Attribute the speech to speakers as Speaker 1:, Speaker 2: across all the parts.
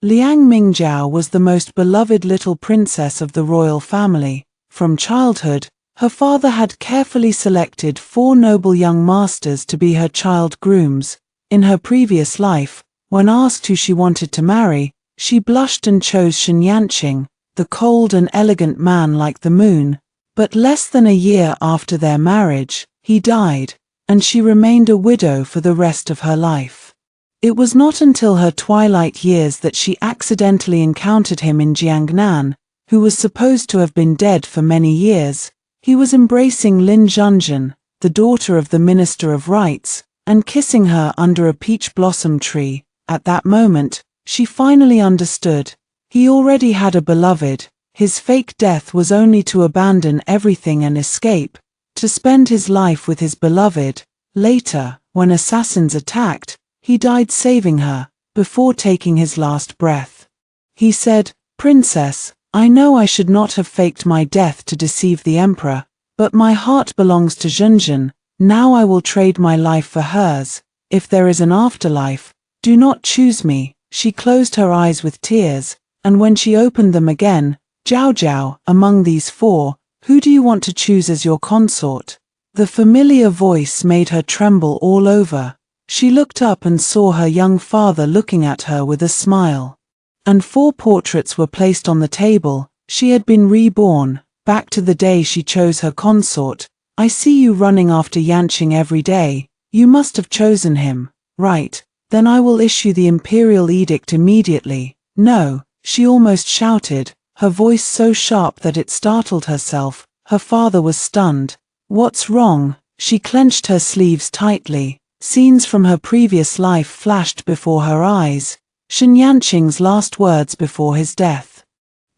Speaker 1: Liang Mingjiao was the most beloved little princess of the royal family. From childhood, her father had carefully selected 4 noble young masters to be her child grooms. In her previous life, when asked who she wanted to marry, she blushed and chose Shen Yanqing, the cold and elegant man like the moon. But less than a year after their marriage, he died, and she remained a widow for the rest of her life. It was not until her twilight years that she accidentally encountered him in Jiangnan, who was supposed to have been dead for many years. He was embracing Lin Zhenzhen, the daughter of the Minister of Rites, and kissing her under a peach blossom tree. At that moment, she finally understood. He already had a beloved. His fake death was only to abandon everything and escape, to spend his life with his beloved. Later, when assassins attacked, he died saving her, before taking his last breath. He said, "Princess, I know I should not have faked my death to deceive the emperor, but my heart belongs to Zhenzhen. Now I will trade my life for hers. If there is an afterlife, do not choose me." She closed her eyes with tears, and when she opened them again, "Zhao Zhao, among these 4, who do you want to choose as your consort?" The familiar voice made her tremble all over. She looked up and saw her young father looking at her with a smile. And 4 portraits were placed on the table. She had been reborn, back to the day she chose her consort. "I see you running after Yanqing every day. You must have chosen him, right? Then I will issue the imperial edict immediately." "No," she almost shouted, her voice so sharp that it startled herself. Her father was stunned. "What's wrong?" She clenched her sleeves tightly. Scenes from her previous life flashed before her eyes. Shen Yanqing's last words before his death,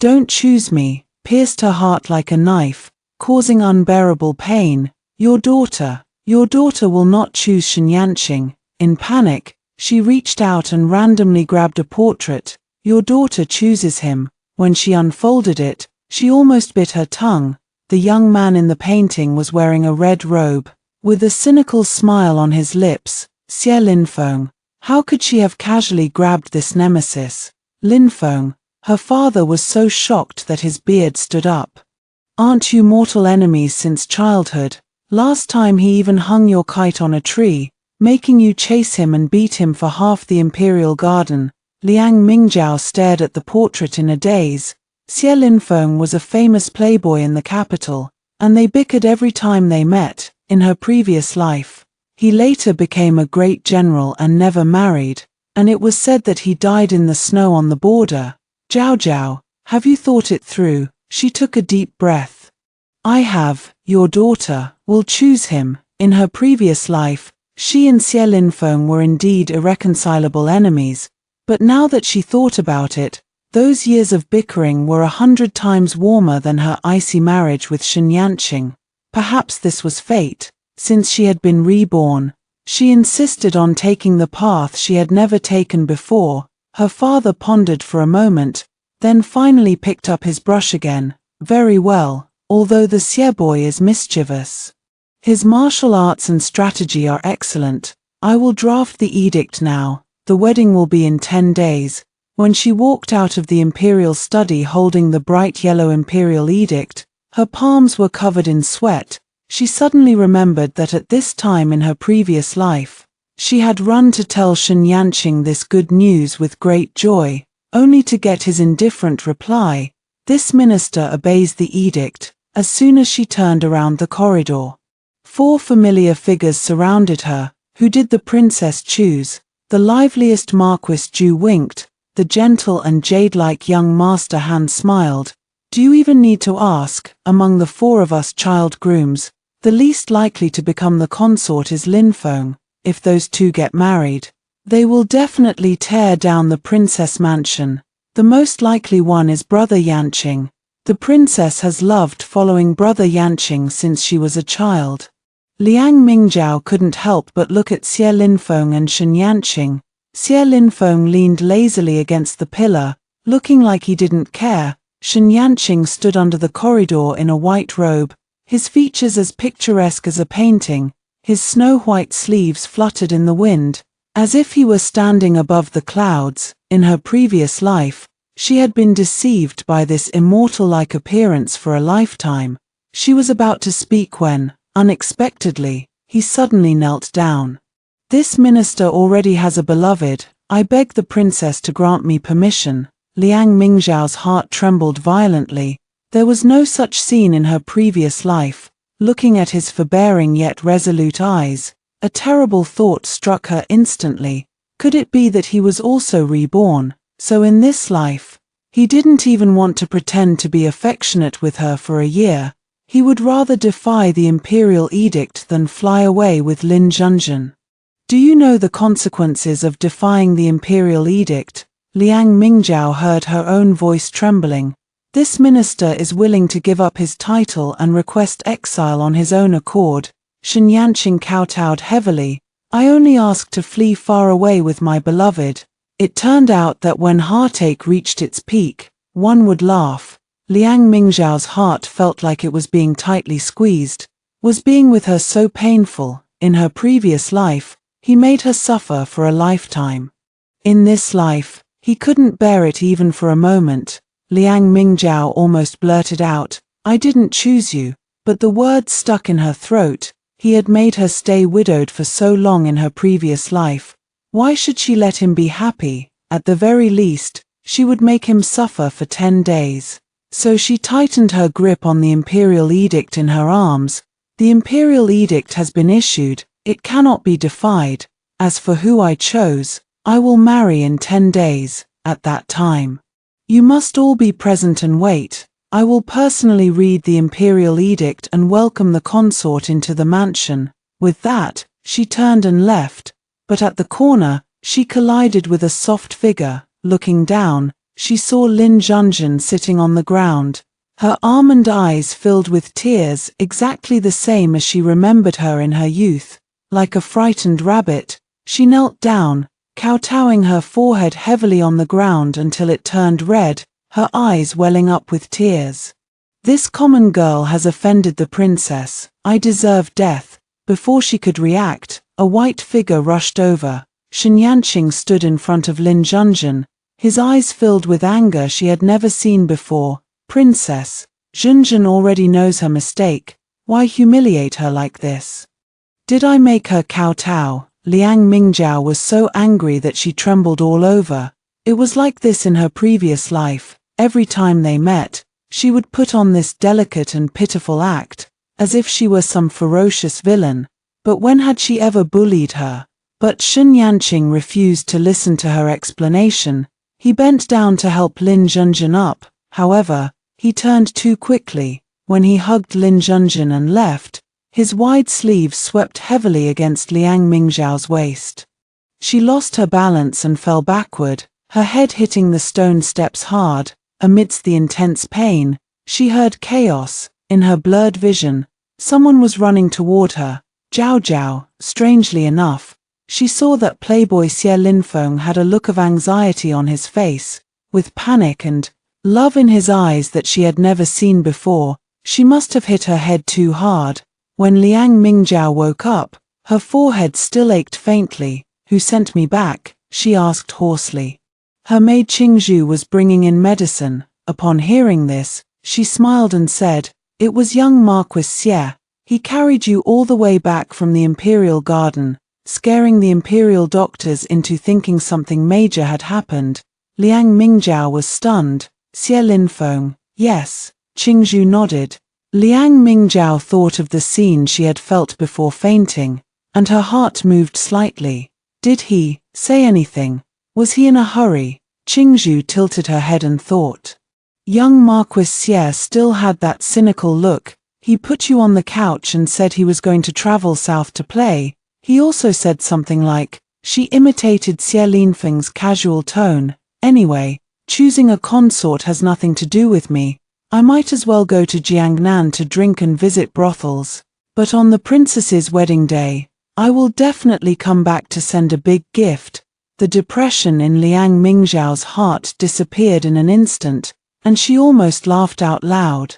Speaker 1: "Don't choose me," pierced her heart like a knife, causing unbearable pain. Your daughter will not choose Shen Yanqing." In panic, she reached out and randomly grabbed a portrait. "Your daughter chooses him." When she unfolded it, she almost bit her tongue. The young man in the painting was wearing a red robe, with a cynical smile on his lips. Xie Linfeng. How could she have casually grabbed this nemesis? Linfeng. Her father was so shocked that his beard stood up. "Aren't you mortal enemies since childhood? Last time he even hung your kite on a tree, making you chase him and beat him for half the imperial garden." Liang Mingjiao stared at the portrait in a daze. Xie Linfeng was a famous playboy in the capital, and they bickered every time they met. In her previous life, he later became a great general and never married, and it was said that he died in the snow on the border. "Zhao Zhao, have you thought it through?" She took a deep breath. "I have. Your daughter will choose him." In her previous life, she and Xie Linfeng were indeed irreconcilable enemies, but now that she thought about it, those years of bickering were 100 times warmer than her icy marriage with Shen Yanqing. Perhaps this was fate. Since she had been reborn, she insisted on taking the path she had never taken before. Her father pondered for a moment, then finally picked up his brush again. "Very well, although the Xie boy is mischievous, his martial arts and strategy are excellent. I will draft the edict now. The wedding will be in 10 days. When she walked out of the imperial study holding the bright yellow imperial edict, her palms were covered in sweat. She suddenly remembered that at this time in her previous life, she had run to tell Shen Yanqing this good news with great joy, only to get his indifferent reply. "This minister obeys the edict." As soon as she turned around the corridor, 4 familiar figures surrounded her. Who did the princess choose? The liveliest Marquis Ju winked. The gentle and jade-like young Master Han smiled. "Do you even need to ask? Among the 4 of us child grooms, the least likely to become the consort is Linfeng. If those 2 get married, they will definitely tear down the princess mansion. The most likely one is Brother Yanqing. The princess has loved following Brother Yanqing since she was a child." Liang Mingjiao couldn't help but look at Xie Linfeng and Shen Yanqing. Xie Linfeng leaned lazily against the pillar, looking like he didn't care. Shen Yanqing stood under the corridor in a white robe, his features as picturesque as a painting. His snow-white sleeves fluttered in the wind. As if he were standing above the clouds. In her previous life, she had been deceived by this immortal-like appearance for a lifetime. She was about to speak when, unexpectedly, he suddenly knelt down. "This minister already has a beloved. I beg the princess to grant me permission." Liang Mingzhao's heart trembled violently. There was no such scene in her previous life. Looking at his forbearing yet resolute eyes, a terrible thought struck her instantly. Could it be that he was also reborn? So in this life, he didn't even want to pretend to be affectionate with her for a year. He would rather defy the imperial edict than fly away with Lin Junjun. "Do you know the consequences of defying the imperial edict?" Liang Mingzhao heard her own voice trembling. "This minister is willing to give up his title and request exile on his own accord." Shen Yanqing kowtowed heavily. "I only asked to flee far away with my beloved." It turned out that when heartache reached its peak, one would laugh. Liang Mingzhao's heart felt like it was being tightly squeezed. Was being with her so painful? In her previous life, he made her suffer for a lifetime. In this life, he couldn't bear it even for a moment. Liang Mingzhao almost blurted out, "I didn't choose you," but the words stuck in her throat. He had made her stay widowed for so long in her previous life. Why should she let him be happy? At the very least, she would make him suffer for 10 days. So she tightened her grip on the imperial edict in her arms. "The imperial edict has been issued. It cannot be defied. As for who I chose, I will marry in 10 days. At that time, you must all be present and wait. I will personally read the imperial edict and welcome the consort into the mansion." With that, she turned and left. But at the corner, she collided with a soft figure. Looking down, she saw Lin Junjun sitting on the ground. Her almond eyes filled with tears, exactly the same as she remembered her in her youth. Like a frightened rabbit, she knelt down, kowtowing her forehead heavily on the ground until it turned red, her eyes welling up with tears. "This common girl has offended the princess. I deserve death." Before she could react, a white figure rushed over. Shen Yanqing stood in front of Lin Junjun, his eyes filled with anger she had never seen before. "Princess, Junjun already knows her mistake. Why humiliate her like this? Did I make her kowtow?" Liang Mingzhao was so angry that she trembled all over. It was like this in her previous life. Every time they met, she would put on this delicate and pitiful act, as if she were some ferocious villain. But when had she ever bullied her? But Shen Yanqing refused to listen to her explanation. He bent down to help Lin Junjun up. However, he turned too quickly. When he hugged Lin Junjun and left, his wide sleeves swept heavily against Liang Mingzhao's waist. She lost her balance and fell backward, her head hitting the stone steps hard. Amidst the intense pain, she heard chaos. In her blurred vision, someone was running toward her. Zhao Zhao. Strangely enough, she saw that playboy Xie Linfeng had a look of anxiety on his face, with panic and love in his eyes that she had never seen before. She must have hit her head too hard. When Liang Mingzhao woke up, her forehead still ached faintly. "Who sent me back?" she asked hoarsely. Her maid Qingzhu was bringing in medicine. Upon hearing this, she smiled and said, "It was young Marquis Xie. He carried you all the way back from the imperial garden, scaring the imperial doctors into thinking something major had happened." Liang Mingzhao was stunned. "Xie Linfeng." "Yes." Qingzhu nodded. Liang Mingzhao thought of the scene she had felt before fainting, and her heart moved slightly. Did he say anything? Was he in a hurry? Qingzhu tilted her head and thought. Young Marquis Xie still had that cynical look. "He put you on the couch and said he was going to travel south to play. He also said something like," she imitated Xie Linfeng's casual tone, "anyway, choosing a consort has nothing to do with me. I might as well go to Jiangnan to drink and visit brothels. But on the princess's wedding day, I will definitely come back to send a big gift." The depression in Liang Mingzhao's heart disappeared in an instant, and she almost laughed out loud.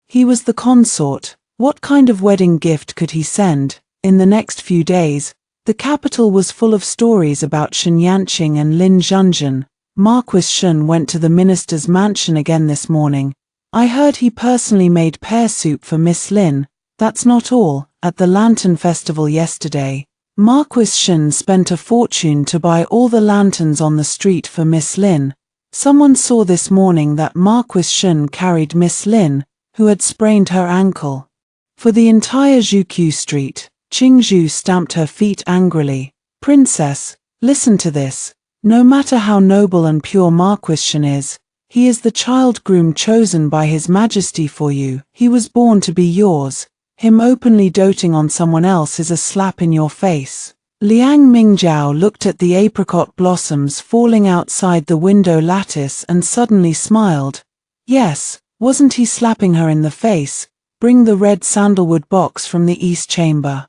Speaker 1: He was the consort. What kind of wedding gift could he send? In the next few days, The capital was full of stories about Shen Yanqing and Lin Zhenzhen. Marquis Shen went to the minister's mansion again this morning. I heard he personally made pear soup for Miss Lin. That's not all. At the Lantern Festival yesterday, Marquis Shen spent a fortune to buy all the lanterns on the street for Miss Lin. Someone saw this morning that Marquis Shen carried Miss Lin, who had sprained her ankle. For the entire Zhuqiu street, Qingzhu stamped her feet angrily. Princess, listen to this. No matter how noble and pure Marquis Shen is, he is the child groom chosen by His Majesty for you. He was born to be yours. Him openly doting on someone else is a slap in your face. Liang Mingjiao looked at the apricot blossoms falling outside the window lattice and suddenly smiled. Yes, wasn't he slapping her in the face? Bring the red sandalwood box from the east chamber.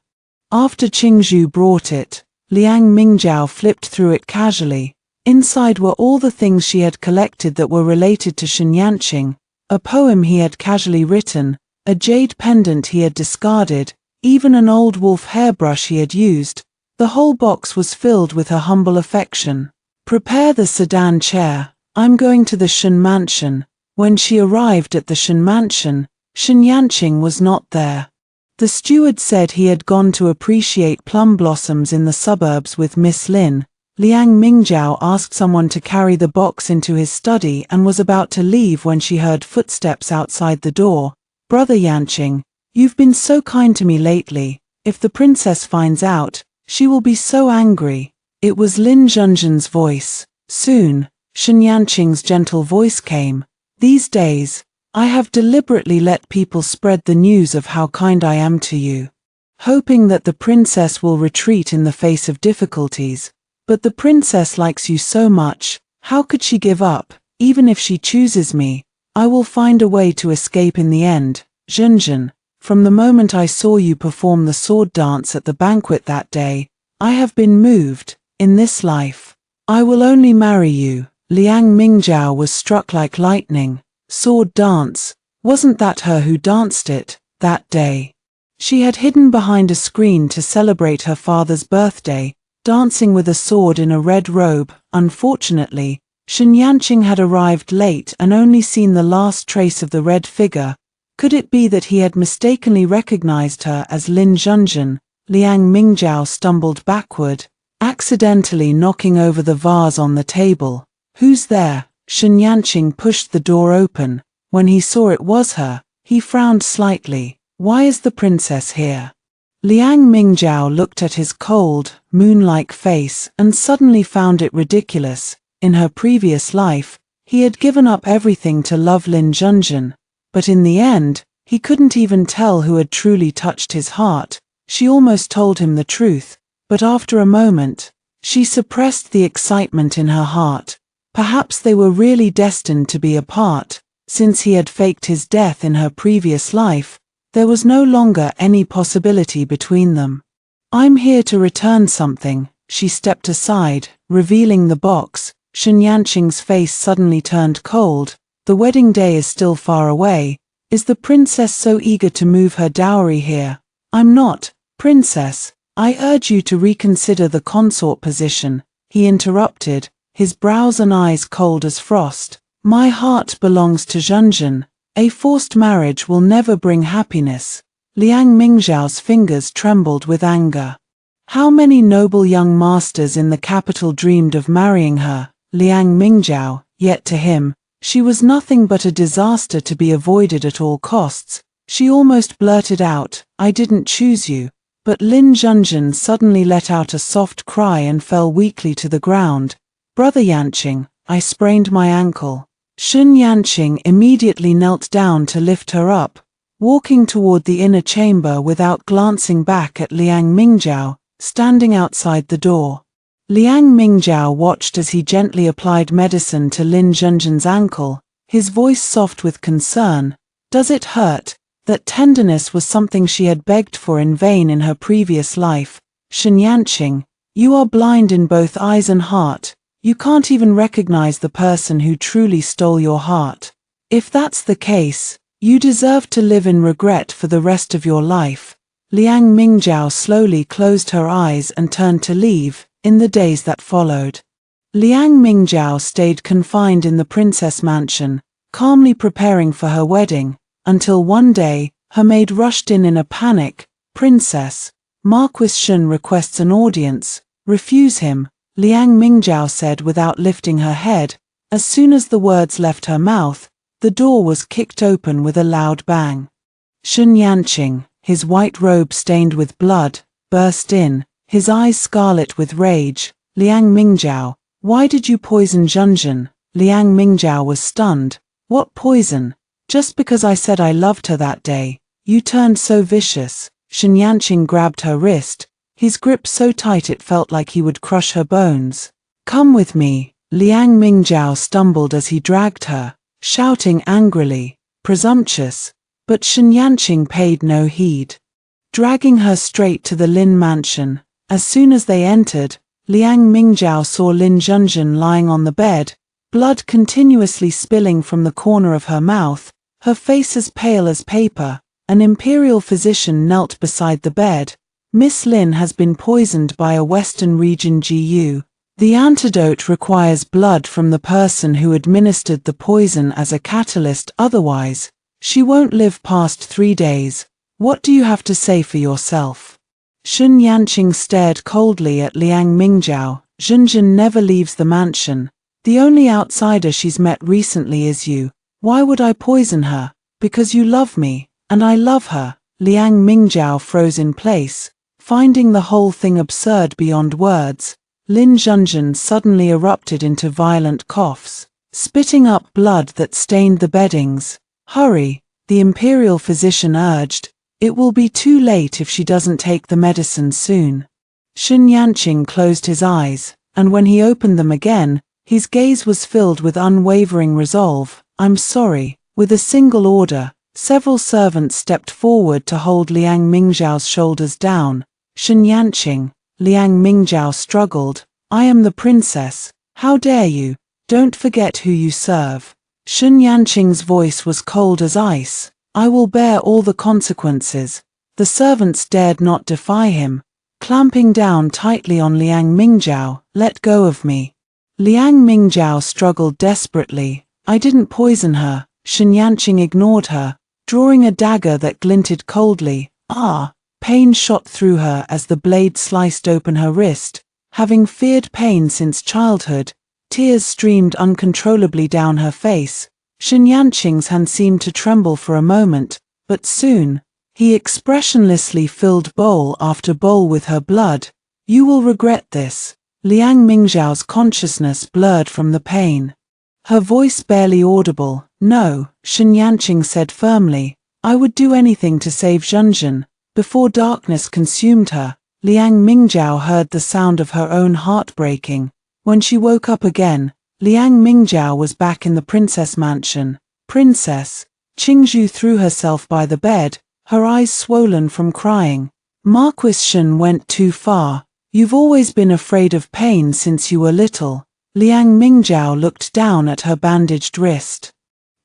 Speaker 1: After Qingzhu brought it, Liang Mingjiao flipped through it casually. Inside were all the things she had collected that were related to Shen Yanqing, a poem he had casually written, a jade pendant he had discarded, even an old wolf hairbrush he had used. The whole box was filled with her humble affection. Prepare the sedan chair. I'm going to the Shen mansion. When she arrived at the Shen mansion, Shen Yanqing was not there. The steward said he had gone to appreciate plum blossoms in the suburbs with Miss Lin. Liang Mingjiao asked someone to carry the box into his study and was about to leave when she heard footsteps outside the door. Brother Yanqing, you've been so kind to me lately. If the princess finds out, she will be so angry. It was Lin Zhenzhen's voice. Soon, Shen Yanqing's gentle voice came. These days, I have deliberately let people spread the news of how kind I am to you, hoping that the princess will retreat in the face of difficulties. But the princess likes you so much, how could she give up? Even if she chooses me, I will find a way to escape in the end. Zhenzhen, from the moment I saw you perform the sword dance at the banquet that day, I have been moved. In this life, I will only marry you. Liang Mingjiao was struck like lightning. Sword dance, wasn't that her who danced it, that day? She had hidden behind a screen to celebrate her father's birthday, dancing with a sword in a red robe. Unfortunately, Shen Yanqing had arrived late and only seen the last trace of the red figure. Could it be that he had mistakenly recognized her as Lin Zhenzhen? Liang Mingjiao stumbled backward, accidentally knocking over the vase on the table. Who's there? Shen Yanqing pushed the door open. When he saw it was her, he frowned slightly. Why is the princess here? Liang Mingjiao looked at his cold, moon-like face and suddenly found it ridiculous. In her previous life, he had given up everything to love Lin Zhenzhen. But in the end, he couldn't even tell who had truly touched his heart. She almost told him the truth, but after a moment, she suppressed the excitement in her heart. Perhaps they were really destined to be apart. Since he had faked his death in her previous life, there was no longer any possibility between them. I'm here to return something. She stepped aside, revealing the box. Shen Yanqing's face suddenly turned cold. The wedding day is still far away. Is the princess so eager to move her dowry here? I'm not, princess. I urge you to reconsider the consort position, he interrupted, his brows and eyes cold as frost. My heart belongs to Zhenzhen. A forced marriage will never bring happiness. Liang Mingjiao's fingers trembled with anger. How many noble young masters in the capital dreamed of marrying her, Liang Mingjiao, yet to him, she was nothing but a disaster to be avoided at all costs. She almost blurted out, I didn't choose you. But Lin Zhenzhen suddenly let out a soft cry and fell weakly to the ground. Brother Yanqing, I sprained my ankle. Shen Yanqing immediately knelt down to lift her up, walking toward the inner chamber without glancing back at Liang Mingjiao, standing outside the door. Liang Mingjiao watched as he gently applied medicine to Lin Zhenzhen's ankle, his voice soft with concern. Does it hurt? That tenderness was something she had begged for in vain in her previous life. Shen Yanqing, you are blind in both eyes and heart. You can't even recognize the person who truly stole your heart. If that's the case, you deserve to live in regret for the rest of your life. Liang Mingjiao slowly closed her eyes and turned to leave. In the days that followed, Liang Mingjiao stayed confined in the princess mansion, calmly preparing for her wedding, until one day, her maid rushed in a panic. "Princess, Marquis Shun requests an audience." "Refuse him," Liang Mingjiao said without lifting her head. As soon as the words left her mouth, the door was kicked open with a loud bang. Shun Yanqing, his white robe stained with blood, burst in, his eyes scarlet with rage. "Liang Mingjiao, why did you poison Zhenzhen?" Liang Mingjiao was stunned. "What poison? Just because I said I loved her that day, you turned so vicious." Shun Yanqing grabbed her wrist, his grip so tight it felt like he would crush her bones. "Come with me." Liang Mingjiao stumbled as he dragged her, shouting angrily, "Presumptuous!" But Shun Yanqing paid no heed, dragging her straight to the Lin mansion. As soon as they entered, Liang Mingjiao saw Lin Zhenzhen lying on the bed, blood continuously spilling from the corner of her mouth, her face as pale as paper. An imperial physician knelt beside the bed. "Miss Lin has been poisoned by a Western region GU. The antidote requires blood from the person who administered the poison as a catalyst, otherwise, she won't live past 3 days. What do you have to say for yourself?" Shun Yanqing stared coldly at Liang Mingjiao. "Zhenzhen never leaves the mansion. The only outsider she's met recently is you. Why would I poison her? Because you love me, and I love her." Liang Mingjiao froze in place, finding the whole thing absurd beyond words. Lin Zhenzhen suddenly erupted into violent coughs, spitting up blood that stained the beddings. "Hurry," the imperial physician urged. "It will be too late if she doesn't take the medicine soon." Shun Yanqing closed his eyes, and when he opened them again, his gaze was filled with unwavering resolve. "I'm sorry." With a single order, several servants stepped forward to hold Liang Mingjiao's shoulders down. "Shun Yanqing," Liang Mingjiao struggled. "I am the princess. How dare you? Don't forget who you serve." Shun Yanqing's voice was cold as ice. "I will bear all the consequences." The servants dared not defy him, clamping down tightly on Liang Mingjiao. "Let go of me." Liang Mingjiao struggled desperately. "I didn't poison her." Shun Yanqing ignored her, drawing a dagger that glinted coldly. "Ah!" Pain shot through her as the blade sliced open her wrist. Having feared pain since childhood, tears streamed uncontrollably down her face. Shun Yanqing's hand seemed to tremble for a moment, but soon, he expressionlessly filled bowl after bowl with her blood. "You will regret this." Liang Mingjiao's consciousness blurred from the pain, her voice barely audible. "No," Shun Yanqing said firmly. "I would do anything to save Zhenzhen." Before darkness consumed her, Liang Mingjiao heard the sound of her own heart breaking. When she woke up again, Liang Mingjiao was back in the princess mansion. "Princess." Qingzhu threw herself by the bed, her eyes swollen from crying. "Marquis Shun went too far. You've always been afraid of pain since you were little." Liang Mingjiao looked down at her bandaged wrist,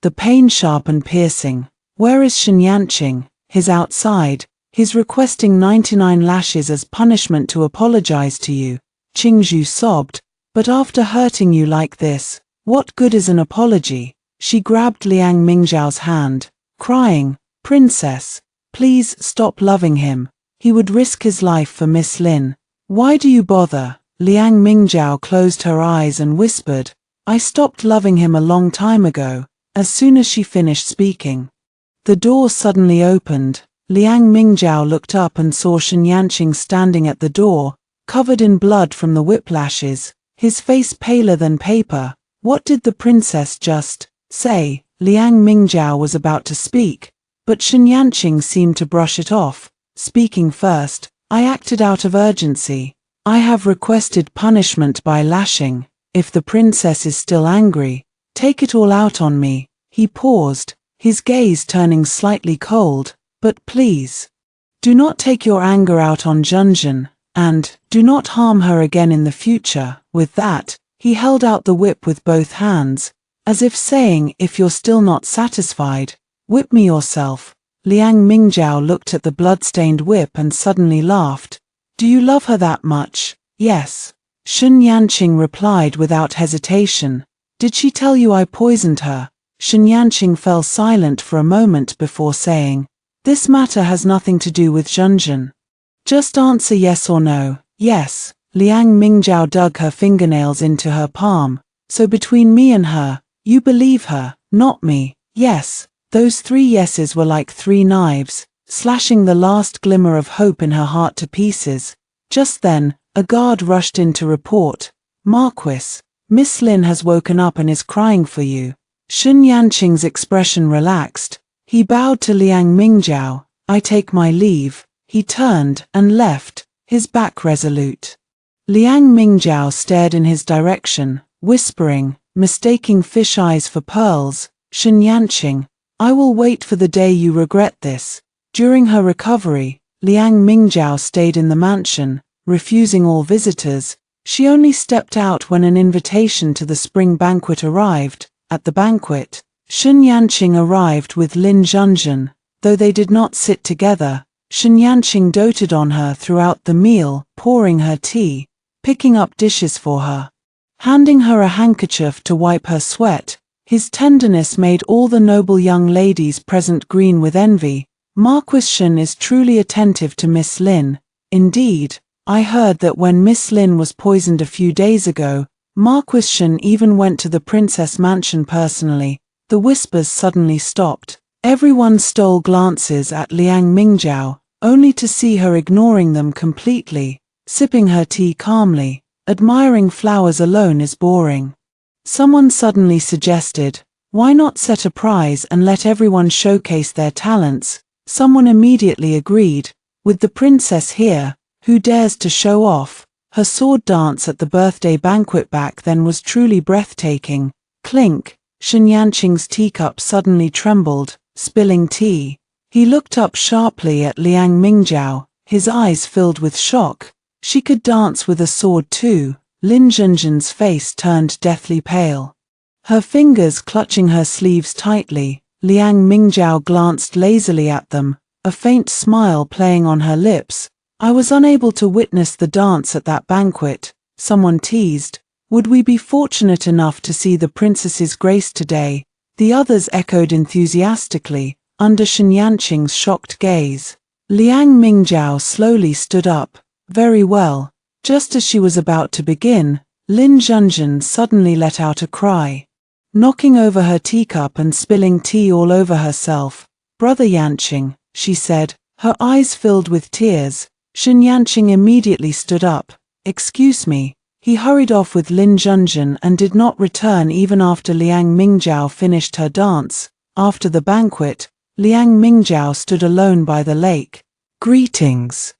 Speaker 1: the pain sharp and piercing. "Where is Shun Yanqing?" "He's outside. He's requesting 99 lashes as punishment to apologize to you." Qingzhu sobbed. "But after hurting you like this, what good is an apology?" She grabbed Liang Mingjiao's hand, crying, "Princess, please stop loving him. He would risk his life for Miss Lin. Why do you bother?" Liang Mingjiao closed her eyes and whispered, "I stopped loving him a long time ago." As soon as she finished speaking, the door suddenly opened. Liang Mingjiao looked up and saw Shun Yanqing standing at the door, covered in blood from the whiplashes, his face paler than paper. "What did the princess just say?" Liang Mingjiao was about to speak, but Shun Yanqing seemed to brush it off, speaking first. "I acted out of urgency. I have requested punishment by lashing. If the princess is still angry, take it all out on me." He paused, his gaze turning slightly cold. "But please, do not take your anger out on Zhenzhen, and do not harm her again in the future." With that, he held out the whip with both hands, as if saying, "If you're still not satisfied, whip me yourself." Liang Mingjiao looked at the blood-stained whip and suddenly laughed. Do you love her that much? Yes. Shun Yanqing replied without hesitation. Did she tell you I poisoned her? Shun Yanqing fell silent for a moment before saying, this matter has nothing to do with Zhenzhen. Just answer yes or no. Yes. Liang Mingjiao dug her fingernails into her palm. So between me and her, you believe her, not me. Yes. Those 3 yeses were like 3 knives, slashing the last glimmer of hope in her heart to pieces. Just then, a guard rushed in to report. Marquis, Miss Lin has woken up and is crying for you. Shun Yanqing's expression relaxed. He bowed to Liang Mingjiao. I take my leave. He turned and left, his back resolute. Liang Mingjiao stared in his direction, whispering, mistaking fish eyes for pearls. Shun Yanqing, I will wait for the day you regret this. During her recovery, Liang Mingjiao stayed in the mansion, refusing all visitors. She only stepped out when an invitation to the spring banquet arrived. At the banquet, Shun Yanqing arrived with Lin Zhenzhen. Though they did not sit together, Shun Yanqing doted on her throughout the meal, pouring her tea, picking up dishes for her, handing her a handkerchief to wipe her sweat. His tenderness made all the noble young ladies present green with envy. Marquis Shun is truly attentive to Miss Lin. Indeed, I heard that when Miss Lin was poisoned a few days ago, Marquis Shun even went to the princess mansion personally. The whispers suddenly stopped. Everyone stole glances at Liang Mingjiao, only to see her ignoring them completely, sipping her tea calmly. Admiring flowers alone is boring. Someone suddenly suggested, why not set a prize and let everyone showcase their talents? Someone immediately agreed. With the princess here, who dares to show off? Her sword dance at the birthday banquet back then was truly breathtaking. Clink, Shun Yanqing's teacup suddenly trembled, spilling tea. He looked up sharply at Liang Mingjiao, his eyes filled with shock. She could dance with a sword too. Lin Zhenzhen's face turned deathly pale, her fingers clutching her sleeves tightly. Liang Mingjiao glanced lazily at them, a faint smile playing on her lips. I was unable to witness the dance at that banquet, someone teased. Would we be fortunate enough to see the princess's grace today? The others echoed enthusiastically, under Shun Yanqing's shocked gaze. Liang Mingjiao slowly stood up. Very well. Just as she was about to begin, Lin Zhenzhen suddenly let out a cry, knocking over her teacup and spilling tea all over herself. Brother Yanqing, she said, her eyes filled with tears. Shun Yanqing immediately stood up. Excuse me. He hurried off with Lin Zhenzhen and did not return even after Liang Mingjiao finished her dance. After the banquet, Liang Mingjiao stood alone by the lake. Greetings,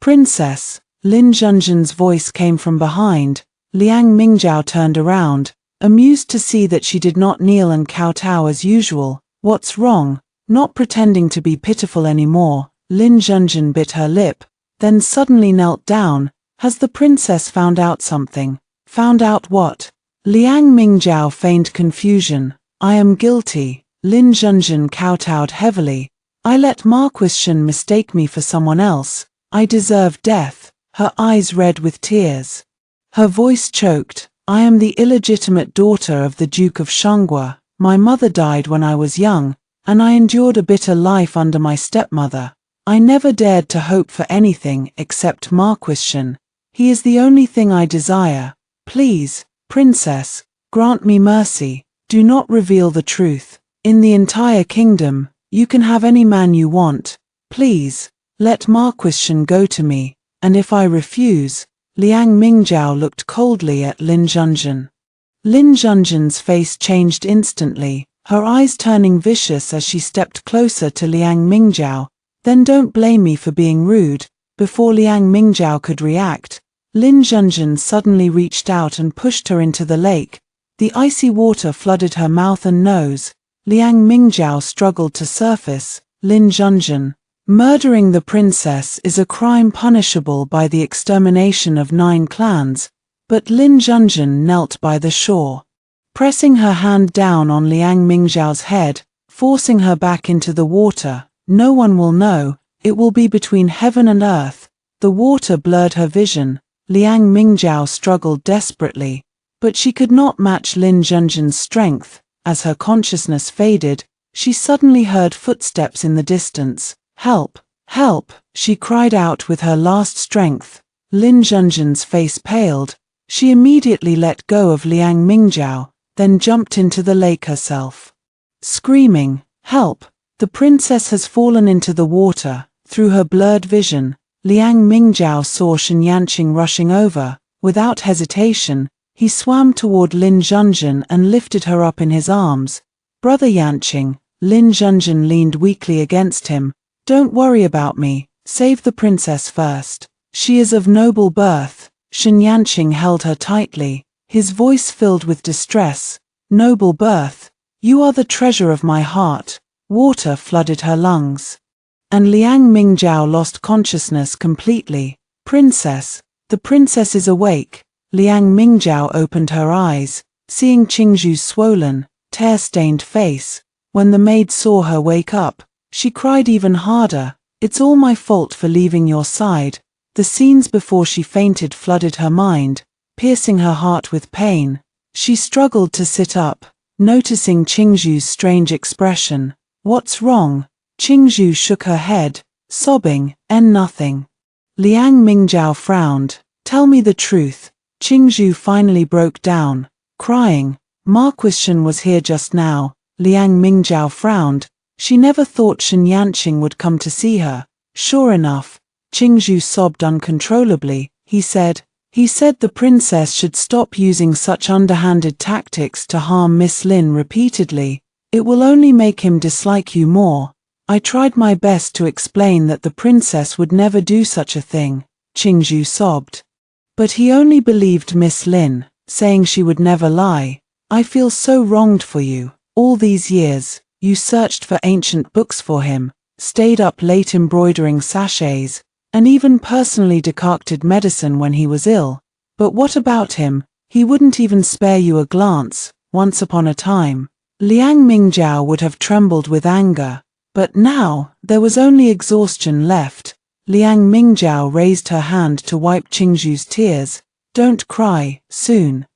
Speaker 1: Princess. Lin Zhenzhen's voice came from behind. Liang Mingjiao turned around, amused to see that she did not kneel and kowtow as usual. What's wrong? Not pretending to be pitiful anymore, Lin Zhenzhen bit her lip, then suddenly knelt down. Has the princess found out something? Found out what? Liang Mingjiao feigned confusion. I am guilty. Lin Zhenzhen kowtowed heavily. I let Marquis Shun mistake me for someone else. I deserve death. Her eyes red with tears. Her voice choked. I am the illegitimate daughter of the Duke of Shanghua. My mother died when I was young, and I endured a bitter life under my stepmother. I never dared to hope for anything except Marquis Shun. He is the only thing I desire. Please, Princess, grant me mercy. Do not reveal the truth. In the entire kingdom, you can have any man you want. Please, let Marquis Shun go to me. And if I refuse? Liang Mingjiao looked coldly at Lin Zhenzhen. Lin Zhenzhen's face changed instantly, her eyes turning vicious as she stepped closer to Liang Mingjiao. Then don't blame me for being rude. Before Liang Mingjiao could react, Lin Zhenzhen suddenly reached out and pushed her into the lake. The icy water flooded her mouth and nose. Liang Mingjiao struggled to surface. Lin Zhenzhen, murdering the princess is a crime punishable by the extermination of 9 clans, but Lin Zhenzhen knelt by the shore, pressing her hand down on Liang Mingjiao's head, forcing her back into the water. No one will know, it will be between heaven and earth. The water blurred her vision. Liang Mingjiao struggled desperately, but she could not match Lin Zhenjin's strength. As her consciousness faded, she suddenly heard footsteps in the distance. Help! Help! She cried out with her last strength. Lin Zhenjin's face paled. She immediately let go of Liang Mingjiao, then jumped into the lake herself. Screaming, "Help! The princess has fallen into the water." Through her blurred vision, Liang Mingjiao saw Shen Yanqing rushing over. Without hesitation, he swam toward Lin Zhenjin and lifted her up in his arms. "Brother Yanqing," Lin Zhenjin leaned weakly against him. "Don't worry about me, save the princess first. She is of noble birth." Shen Yanqing held her tightly, his voice filled with distress. "Noble birth? You are the treasure of my heart." Water flooded her lungs. And Liang Mingjiao lost consciousness completely. "Princess, the princess is awake." Liang Mingjiao opened her eyes, seeing Qingzhu's swollen, tear-stained face. When the maid saw her wake up, she cried even harder. "It's all my fault for leaving your side." The scenes before she fainted flooded her mind, piercing her heart with pain. She struggled to sit up, noticing Qingzhu's strange expression. "What's wrong?" Qingzhu shook her head, sobbing, "Nothing." Liang Mingjiao frowned. "Tell me the truth." Qingzhu finally broke down, crying. "Marquis Shen was here just now." Liang Mingjiao frowned. She never thought Shen Yanqing would come to see her. Sure enough, Qingzhu sobbed uncontrollably. He said the princess should stop using such underhanded tactics to harm Miss Lin repeatedly. It will only make him dislike you more. I tried my best to explain that the princess would never do such a thing. Qingzhu sobbed. But he only believed Miss Lin, saying she would never lie. I feel so wronged for you. All these years, you searched for ancient books for him, stayed up late embroidering sachets, and even personally decocted medicine when he was ill. But what about him? He wouldn't even spare you a glance. Once upon a time, Liang Mingjiao would have trembled with anger. But now, there was only exhaustion left. Liang Mingjiao raised her hand to wipe Qingzhu's tears. "Don't cry, soon.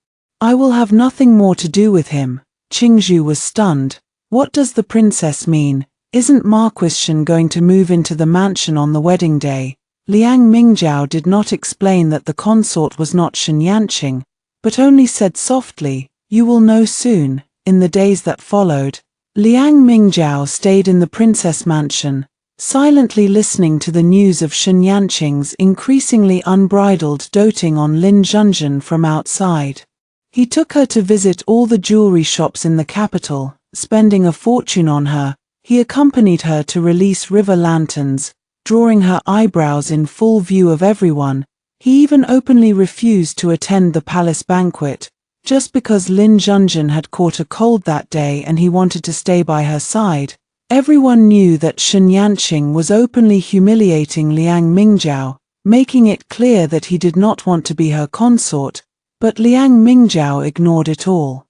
Speaker 1: I will have nothing more to do with him." Qingzhu was stunned. What does the princess mean? Isn't Marquis Shen going to move into the mansion on the wedding day? Liang Mingjiao did not explain that the consort was not Shen Yanqing, but only said softly, "You will know soon." In the days that followed, Liang Mingjiao stayed in the princess mansion, silently listening to the news of Shen Yanqing's increasingly unbridled doting on Lin Zhenjin from outside. He took her to visit all the jewelry shops in the capital, spending a fortune on her. He accompanied her to release river lanterns, drawing her eyebrows in full view of everyone. He even openly refused to attend the palace banquet, just because Lin Zhenjin had caught a cold that day and he wanted to stay by her side. Everyone knew that Shen Yanqing was openly humiliating Liang Mingjiao, making it clear that he did not want to be her consort, but Liang Mingjiao ignored it all.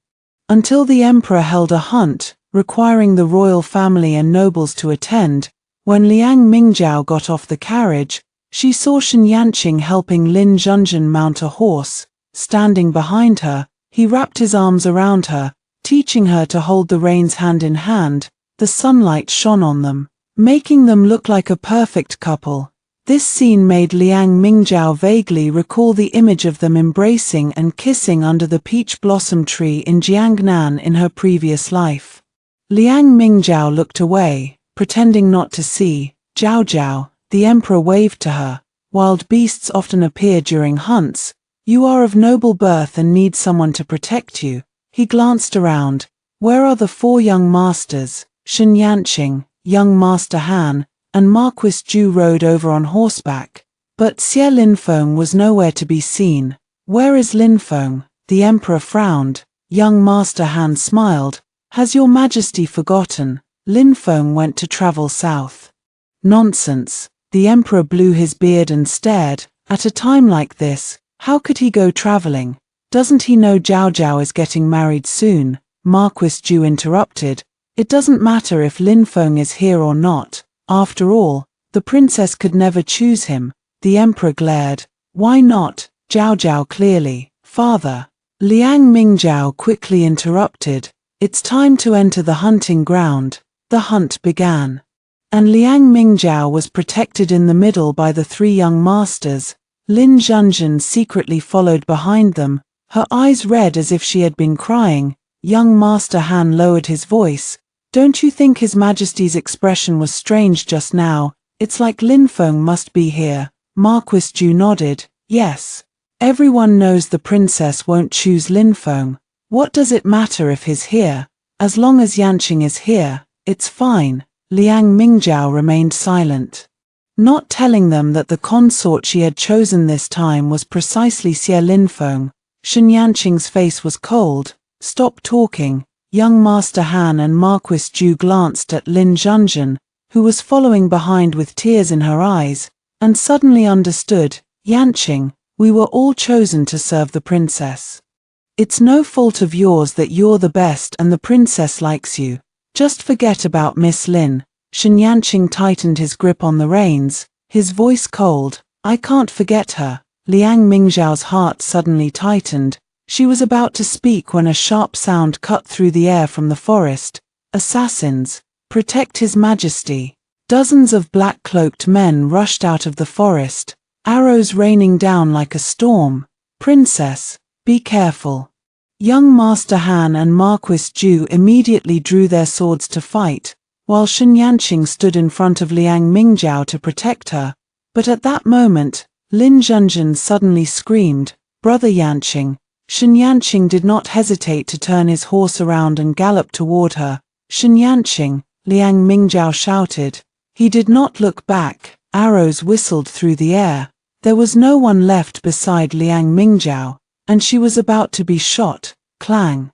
Speaker 1: Until the emperor held a hunt, requiring the royal family and nobles to attend. When Liang Mingjiao got off the carriage, she saw Shen Yanqing helping Lin Zhenjin mount a horse. Standing behind her, he wrapped his arms around her, teaching her to hold the reins hand in hand. The sunlight shone on them, making them look like a perfect couple. This scene made Liang Mingjiao vaguely recall the image of them embracing and kissing under the peach blossom tree in Jiangnan in her previous life. Liang Mingjiao looked away, pretending not to see. "Jiao Jiao," the emperor waved to her. "Wild beasts often appear during hunts. You are of noble birth and need someone to protect you." He glanced around. Where are the 4 young masters? Shen Yanqing, young Master Han, and Marquis Ju rode over on horseback. But Xie Linfeng was nowhere to be seen. "Where is Linfeng?" The emperor frowned. Young Master Han smiled. "Has your majesty forgotten? Linfeng went to travel south." "Nonsense." The emperor blew his beard and stared. At a time like this, how could he go traveling? Doesn't he know Jiao Jiao is getting married soon? Marquis Ju interrupted. "It doesn't matter if Linfeng is here or not. After all, the princess could never choose him. The emperor glared. Why not? Zhao Zhao clearly. Father. Liang Mingzhao quickly interrupted. It's time to enter the hunting ground. The hunt began. And Liang Mingzhao was protected in the middle by the three young masters. Lin Zhenzhen secretly followed behind them, her eyes red as if she had been crying. Young Master Han lowered his voice. Don't you think His Majesty's expression was strange just now? It's like Lin Feng must be here. Marquis Zhu nodded. Yes. Everyone knows the princess won't choose Lin Feng. What does it matter if he's here? As long as Yanqing is here, it's fine. Liang Mingzhao remained silent, not telling them that the consort she had chosen this time was precisely Xie Linfeng. Shen Yanqing's face was cold. Stop talking. Young Master Han and Marquis Zhu glanced at Lin Zhenzhen, who was following behind with tears in her eyes, and suddenly understood. Yanqing, we were all chosen to serve the princess. It's no fault of yours that you're the best and the princess likes you. Just forget about Miss Lin. Shen Yanqing tightened his grip on the reins, his voice cold. I can't forget her. Liang Mingzhao's heart suddenly tightened. She was about to speak when a sharp sound cut through the air from the forest. Assassins! Protect His Majesty! Dozens of black-cloaked men rushed out of the forest, arrows raining down like a storm. Princess, be careful. Young Master Han and Marquis Zhu immediately drew their swords to fight, while Shen Yanqing stood in front of Liang Mingzhao to protect her. But at that moment, Lin Zhenzhen suddenly screamed, Brother Yanqing. Shen Yanqing did not hesitate to turn his horse around and gallop toward her. Shen Yanqing, Liang Mingzhao shouted. He did not look back. Arrows whistled through the air. There was no one left beside Liang Mingzhao, and she was about to be shot. Clang!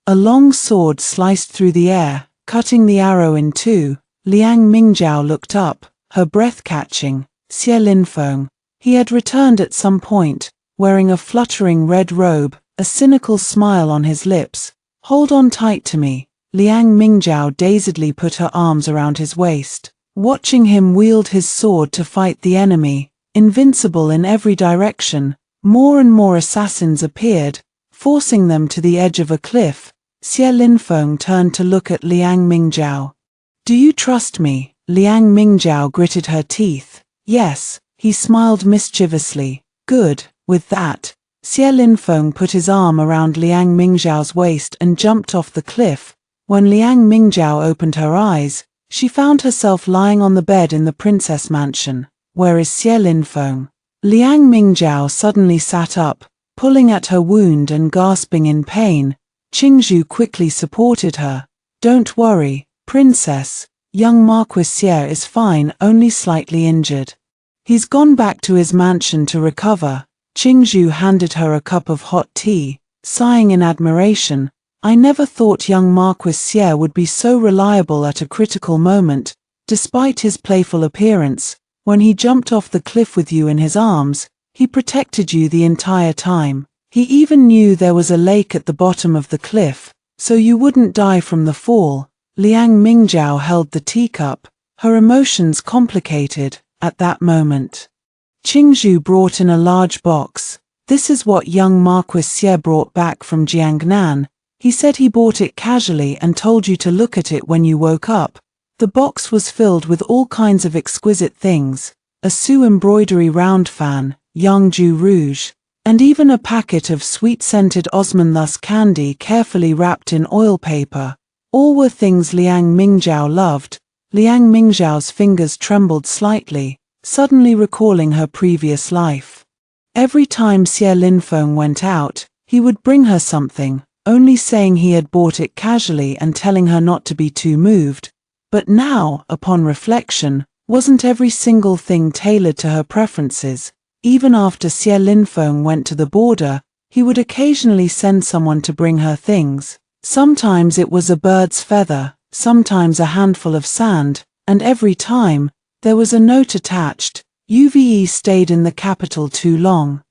Speaker 1: A long sword sliced through the air, cutting the arrow in two. Liang Mingzhao looked up, her breath catching. Xie Linfeng. He had returned at some point, wearing a fluttering red robe, a cynical smile on his lips. Hold on tight to me. Liang Mingzhao dazedly put her arms around his waist, watching him wield his sword to fight the enemy, invincible in every direction. More and more assassins appeared, forcing them to the edge of a cliff. Xie Linfeng turned to look at Liang Mingzhao. Do you trust me? Liang Mingzhao gritted her teeth. Yes, he smiled mischievously. Good. With that, Xie Linfeng put his arm around Liang Mingzhao's waist and jumped off the cliff. When Liang Mingzhao opened her eyes, she found herself lying on the bed in the princess mansion. Where is Xie Linfeng? Liang Mingzhao suddenly sat up, pulling at her wound and gasping in pain. Qingzhu quickly supported her. Don't worry, princess. Young Marquis Xie is fine, only slightly injured. He's gone back to his mansion to recover. Qingzhu handed her a cup of hot tea, sighing in admiration. I never thought young Marquis Xie would be so reliable at a critical moment. Despite his playful appearance, when he jumped off the cliff with you in his arms, he protected you the entire time. He even knew there was a lake at the bottom of the cliff, so you wouldn't die from the fall. Liang Mingzhao held the teacup, her emotions complicated at that moment. Qingzhu brought in a large box. This is what young Marquis Xie brought back from Jiangnan. He said he bought it casually and told you to look at it when you woke up. The box was filled with all kinds of exquisite things, a Sue embroidery round fan, Yangju rouge, and even a packet of sweet-scented Osmanthus candy carefully wrapped in oil paper. All were things Liang Mingzhao loved. Liang Mingzhao's fingers trembled slightly, suddenly recalling her previous life. Every time Xie Linfeng went out, he would bring her something, only saying he had bought it casually and telling her not to be too moved. But now, upon reflection, wasn't every single thing tailored to her preferences? Even after Xie Linfeng went to the border, he would occasionally send someone to bring her things. Sometimes it was a bird's feather, sometimes a handful of sand, and every time, there was a note attached. UVE stayed in the capital too long.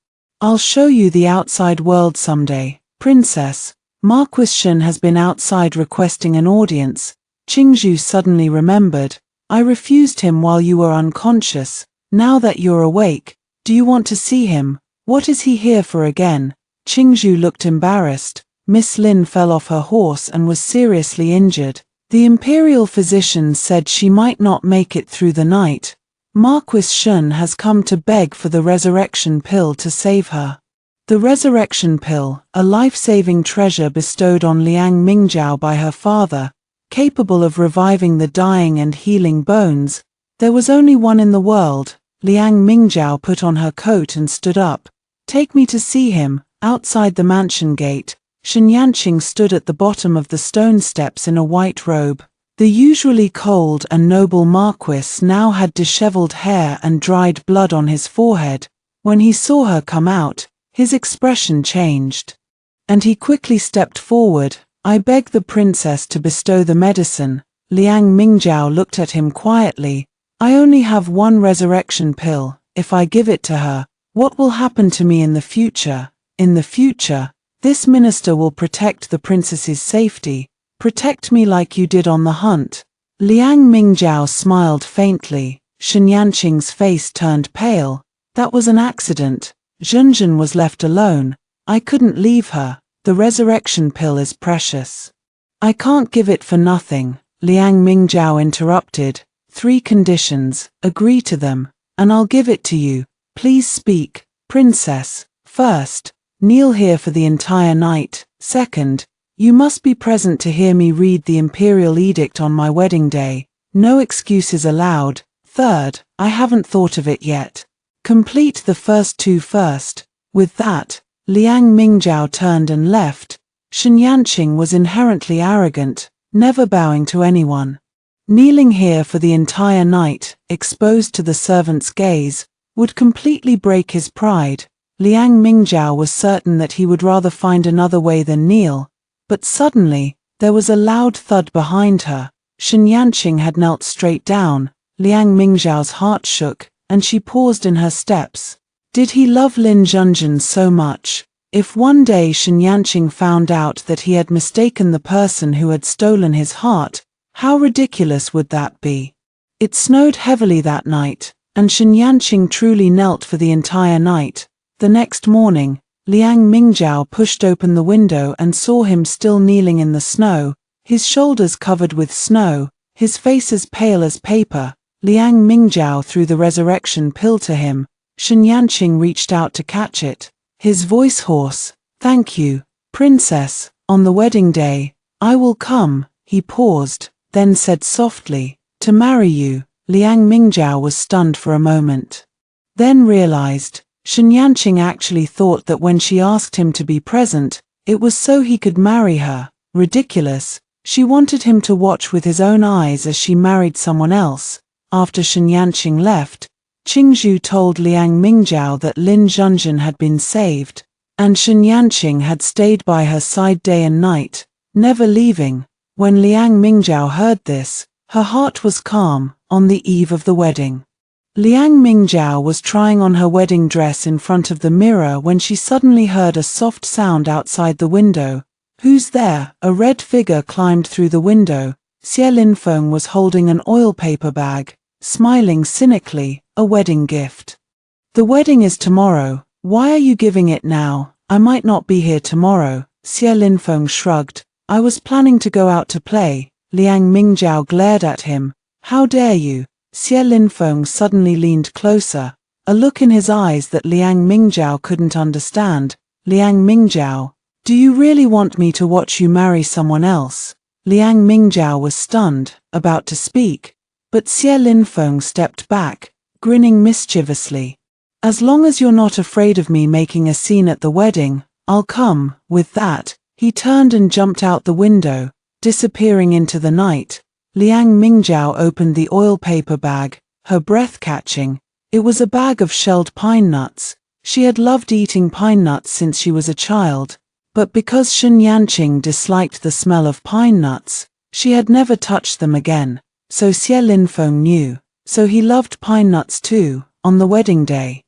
Speaker 1: I'll show you the outside world someday, princess. Marquis Shen has been outside requesting an audience. Qingzhu suddenly remembered. I refused him while you were unconscious. Now that you're awake, do you want to see him? What is he here for again? Qingzhu looked embarrassed. Miss Lin fell off her horse and was seriously injured. The imperial physician said she might not make it through the night. Marquis Shun has come to beg for the resurrection pill to save her. The resurrection pill, a life-saving treasure bestowed on Liang Mingjiao by her father, capable of reviving the dying and healing bones. There was only one in the world. Liang Mingjiao put on her coat and stood up. Take me to see him. Outside the mansion gate, Shen Yanqing stood at the bottom of the stone steps in a white robe. The usually cold and noble marquis now had disheveled hair and dried blood on his forehead. When he saw her come out, his expression changed, and he quickly stepped forward. I beg the princess to bestow the medicine. Liang Mingjiao looked at him quietly. I only have one resurrection pill. If I give it to her, what will happen to me in the future? In the future, this minister will protect the princess's safety. Protect me like you did on the hunt. Liang Mingjiao smiled faintly. Shen Yanqing's face turned pale. That was an accident. Zhenzhen was left alone. I couldn't leave her. The resurrection pill is precious. I can't give it for nothing. Liang Mingjiao interrupted. 3 conditions. Agree to them, and I'll give it to you. Please speak, princess. First, kneel here for the entire night. Second, you must be present to hear me read the imperial edict on my wedding day. No excuses allowed. Third, I haven't thought of it yet. Complete the first 2 first. With that, Liang Mingjiao turned and left. Shen Yanqing was inherently arrogant, never bowing to anyone. Kneeling here for the entire night, exposed to the servant's gaze, would completely break his pride. Liang Mingjiao was certain that he would rather find another way than kneel. But suddenly, there was a loud thud behind her. Shen Yanqing had knelt straight down. Liang Mingjiao's heart shook, and she paused in her steps. Did he love Lin Zhenzhen so much? If one day Shen Yanqing found out that he had mistaken the person who had stolen his heart, how ridiculous would that be? It snowed heavily that night, and Shen Yanqing truly knelt for the entire night. The next morning, Liang Mingjiao pushed open the window and saw him still kneeling in the snow, his shoulders covered with snow, his face as pale as paper. Liang Mingjiao threw the resurrection pill to him. Shen Yanqing reached out to catch it, his voice hoarse. Thank you, princess. On the wedding day, I will come. He paused, then said softly, to marry you. Liang Mingjiao was stunned for a moment, then realized Shen Yanqing actually thought that when she asked him to be present, it was so he could marry her. Ridiculous. She wanted him to watch with his own eyes as she married someone else. After Shen Yanqing left, Qingzhu told Liang Mingjiao that Lin Zhenzhen had been saved, and Shen Yanqing had stayed by her side day and night, never leaving. When Liang Mingjiao heard this, her heart was calm. On the eve of the wedding, Liang Mingjiao was trying on her wedding dress in front of the mirror when she suddenly heard a soft sound outside the window. Who's there? A red figure climbed through the window. Xie Linfeng was holding an oil paper bag, smiling cynically. A wedding gift. The wedding is tomorrow. Why are you giving it now? I might not be here tomorrow. Xie Linfeng shrugged. I was planning to go out to play. Liang Mingjiao glared at him. How dare you? Xie Linfeng suddenly leaned closer, a look in his eyes that Liang Mingjiao couldn't understand. Liang Mingjiao, do you really want me to watch you marry someone else? Liang Mingjiao was stunned, about to speak, but Xie Linfeng stepped back, grinning mischievously. As long as you're not afraid of me making a scene at the wedding, I'll come. With that, he turned and jumped out the window, disappearing into the night. Liang Mingjiao opened the oil paper bag, her breath catching. It was a bag of shelled pine nuts. She had loved eating pine nuts since she was a child, but because Shen Yanqing disliked the smell of pine nuts, she had never touched them again. So Xie Linfeng knew. So he loved pine nuts too. On the wedding day,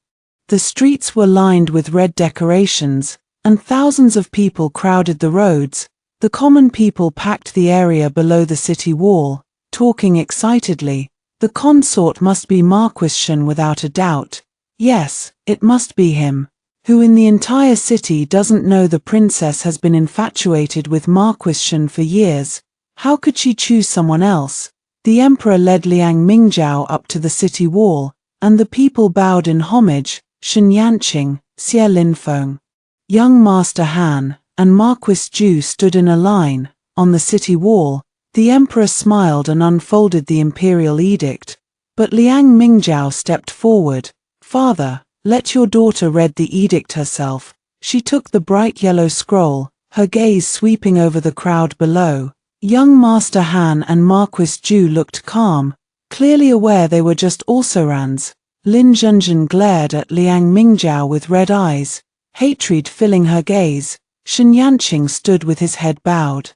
Speaker 1: the streets were lined with red decorations, and thousands of people crowded the roads. The common people packed the area below the city wall, talking excitedly. The consort must be Marquis Shen without a doubt. Yes, it must be him. Who in the entire city doesn't know the princess has been infatuated with Marquis Shen for years? How could she choose someone else? The emperor led Liang Mingzhao up to the city wall, and the people bowed in homage. Shen Yanqing, Xie Linfeng, young Master Han, and Marquis Ju stood in a line. On the city wall, the emperor smiled and unfolded the imperial edict. But Liang Mingzhao stepped forward. Father, let your daughter read the edict herself. She took the bright yellow scroll, her gaze sweeping over the crowd below. Young Master Han and Marquis Ju looked calm, clearly aware they were just also-rans. Lin Zhenzhen glared at Liang Mingzhao with red eyes, hatred filling her gaze. Shen Yanqing stood with his head bowed,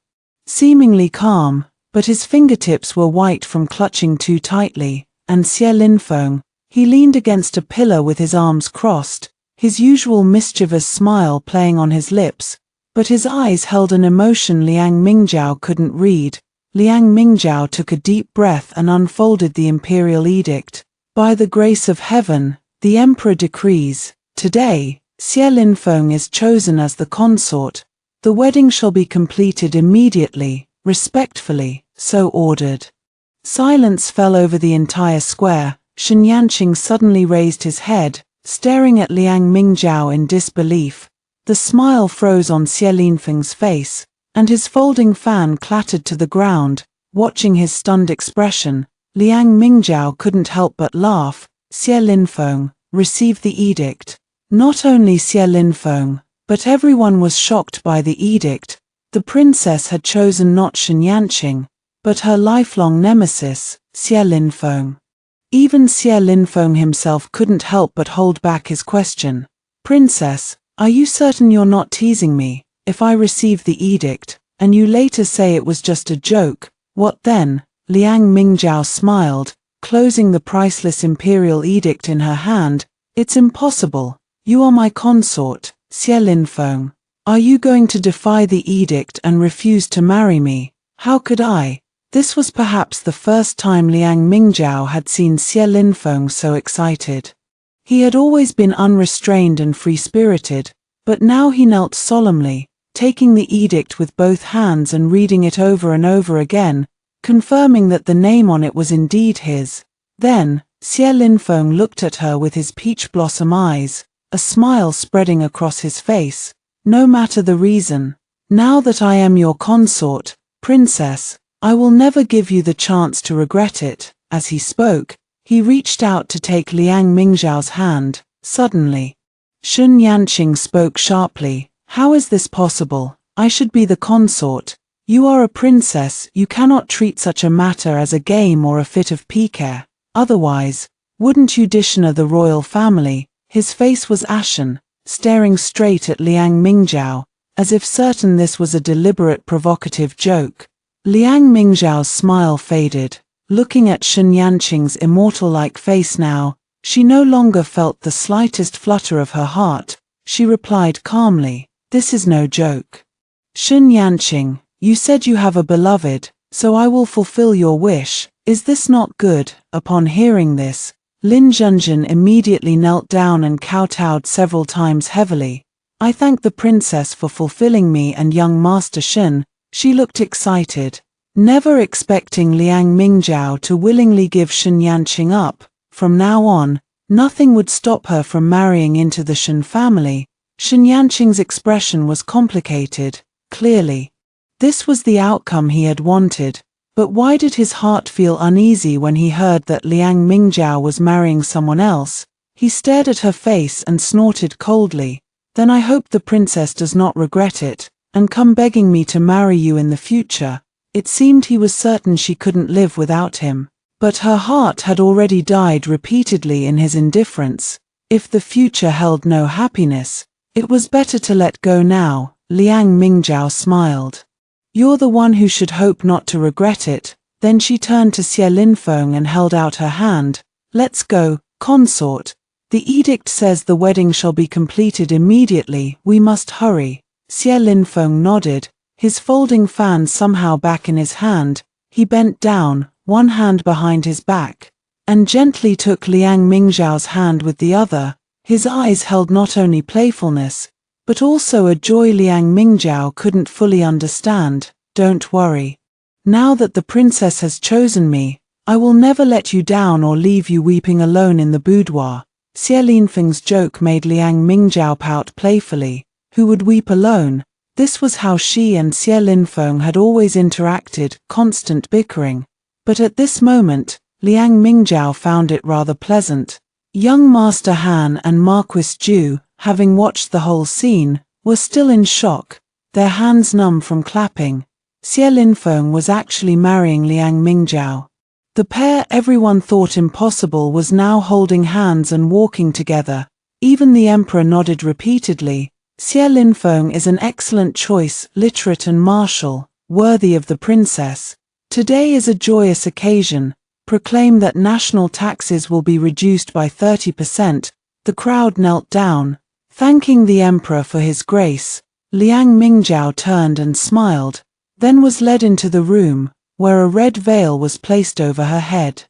Speaker 1: seemingly calm, but his fingertips were white from clutching too tightly, and Xie Linfeng, he leaned against a pillar with his arms crossed, his usual mischievous smile playing on his lips, but his eyes held an emotion Liang Mingzhao couldn't read. Liang Mingzhao took a deep breath and unfolded the imperial edict. By the grace of heaven, the emperor decrees, today, Xie Linfeng is chosen as the consort. The wedding shall be completed immediately, respectfully, so ordered. Silence fell over the entire square. Shen Yanqing suddenly raised his head, staring at Liang Mingzhao in disbelief. The smile froze on Xie Linfeng's face, and his folding fan clattered to the ground. Watching his stunned expression, Liang Mingzhao couldn't help but laugh. Xie Linfeng, receive the edict. Not only Xie Linfeng, but everyone was shocked by the edict. The princess had chosen not Shen Yanqing, but her lifelong nemesis, Xie Linfeng. Even Xie Linfeng himself couldn't help but hold back his question. Princess, are you certain you're not teasing me? If I receive the edict, and you later say it was just a joke, what then? Liang Mingzhao smiled, closing the priceless imperial edict in her hand. It's impossible. You are my consort, Xie Linfeng. Are you going to defy the edict and refuse to marry me? How could I? This was perhaps the first time Liang Mingzhao had seen Xie Linfeng so excited. He had always been unrestrained and free-spirited, but now he knelt solemnly, taking the edict with both hands and reading it over and over again, confirming that the name on it was indeed his. Then, Xie Linfeng looked at her with his peach blossom eyes, a smile spreading across his face. No matter the reason, now that I am your consort, princess, I will never give you the chance to regret it. As he spoke, he reached out to take Liang Mingzhao's hand. Suddenly, Shen Yanqing spoke sharply. How is this possible? I should be the consort. You are a princess. You cannot treat such a matter as a game or a fit of pique. Otherwise, wouldn't you dishonor the royal family? His face was ashen, staring straight at Liang Mingzhao, as if certain this was a deliberate provocative joke. Liang Mingzhao's smile faded. Looking at Shen Yanqing's immortal-like face now, she no longer felt the slightest flutter of her heart. She replied calmly, "This is no joke. Shen Yanqing, you said you have a beloved, so I will fulfill your wish. Is this not good?" Upon hearing this, Lin Zhenzhen immediately knelt down and kowtowed several times heavily. "I thank the princess for fulfilling me and young Master Shen." She looked excited, never expecting Liang Mingzhao to willingly give Shen Yanqing up. From now on, nothing would stop her from marrying into the Shen family. Shen Yanqing's expression was complicated. Clearly, this was the outcome he had wanted. But why did his heart feel uneasy when he heard that Liang Mingzhao was marrying someone else? He stared at her face and snorted coldly. "Then I hope the princess does not regret it, and come begging me to marry you in the future." It seemed he was certain she couldn't live without him. But her heart had already died repeatedly in his indifference. If the future held no happiness, it was better to let go now. Liang Mingzhao smiled. "You're the one who should hope not to regret it." Then she turned to Xie Linfeng and held out her hand. "Let's go, consort. The edict says the wedding shall be completed immediately. We must hurry." Xie Linfeng nodded, his folding fan somehow back in his hand. He bent down, one hand behind his back, and gently took Liang Mingzhao's hand with the other. His eyes held not only playfulness, but also a joy Liang Mingzhao couldn't fully understand. Don't worry. Now that the princess has chosen me, I will never let you down or leave you weeping alone in the boudoir. Xie Linfeng's joke made Liang Mingzhao pout playfully. Who would weep alone? This was how she and Xie Linfeng had always interacted, constant bickering. But at this moment, Liang Mingzhao found it rather pleasant. Young Master Han and Marquis Ju, having watched the whole scene, were still in shock, their hands numb from clapping. Xie Linfeng was actually marrying Liang Mingzhao. The pair everyone thought impossible was now holding hands and walking together. Even the emperor nodded repeatedly. Xie Linfeng is an excellent choice, literate and martial, worthy of the princess. Today is a joyous occasion. Proclaim that national taxes will be reduced by 30%. The crowd knelt down, thanking the emperor for his grace. Liang Mingzhao turned and smiled, then was led into the room, where a red veil was placed over her head.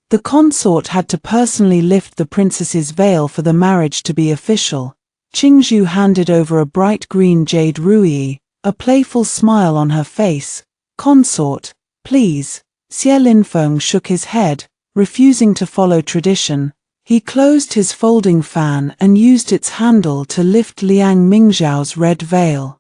Speaker 1: The consort had to personally lift the princess's veil for the marriage to be official. Qingzhu handed over a bright green jade ruyi, a playful smile on her face. Consort, please. Xie Linfeng shook his head, refusing to follow tradition. He closed his folding fan and used its handle to lift Liang Mingzhao's red veil.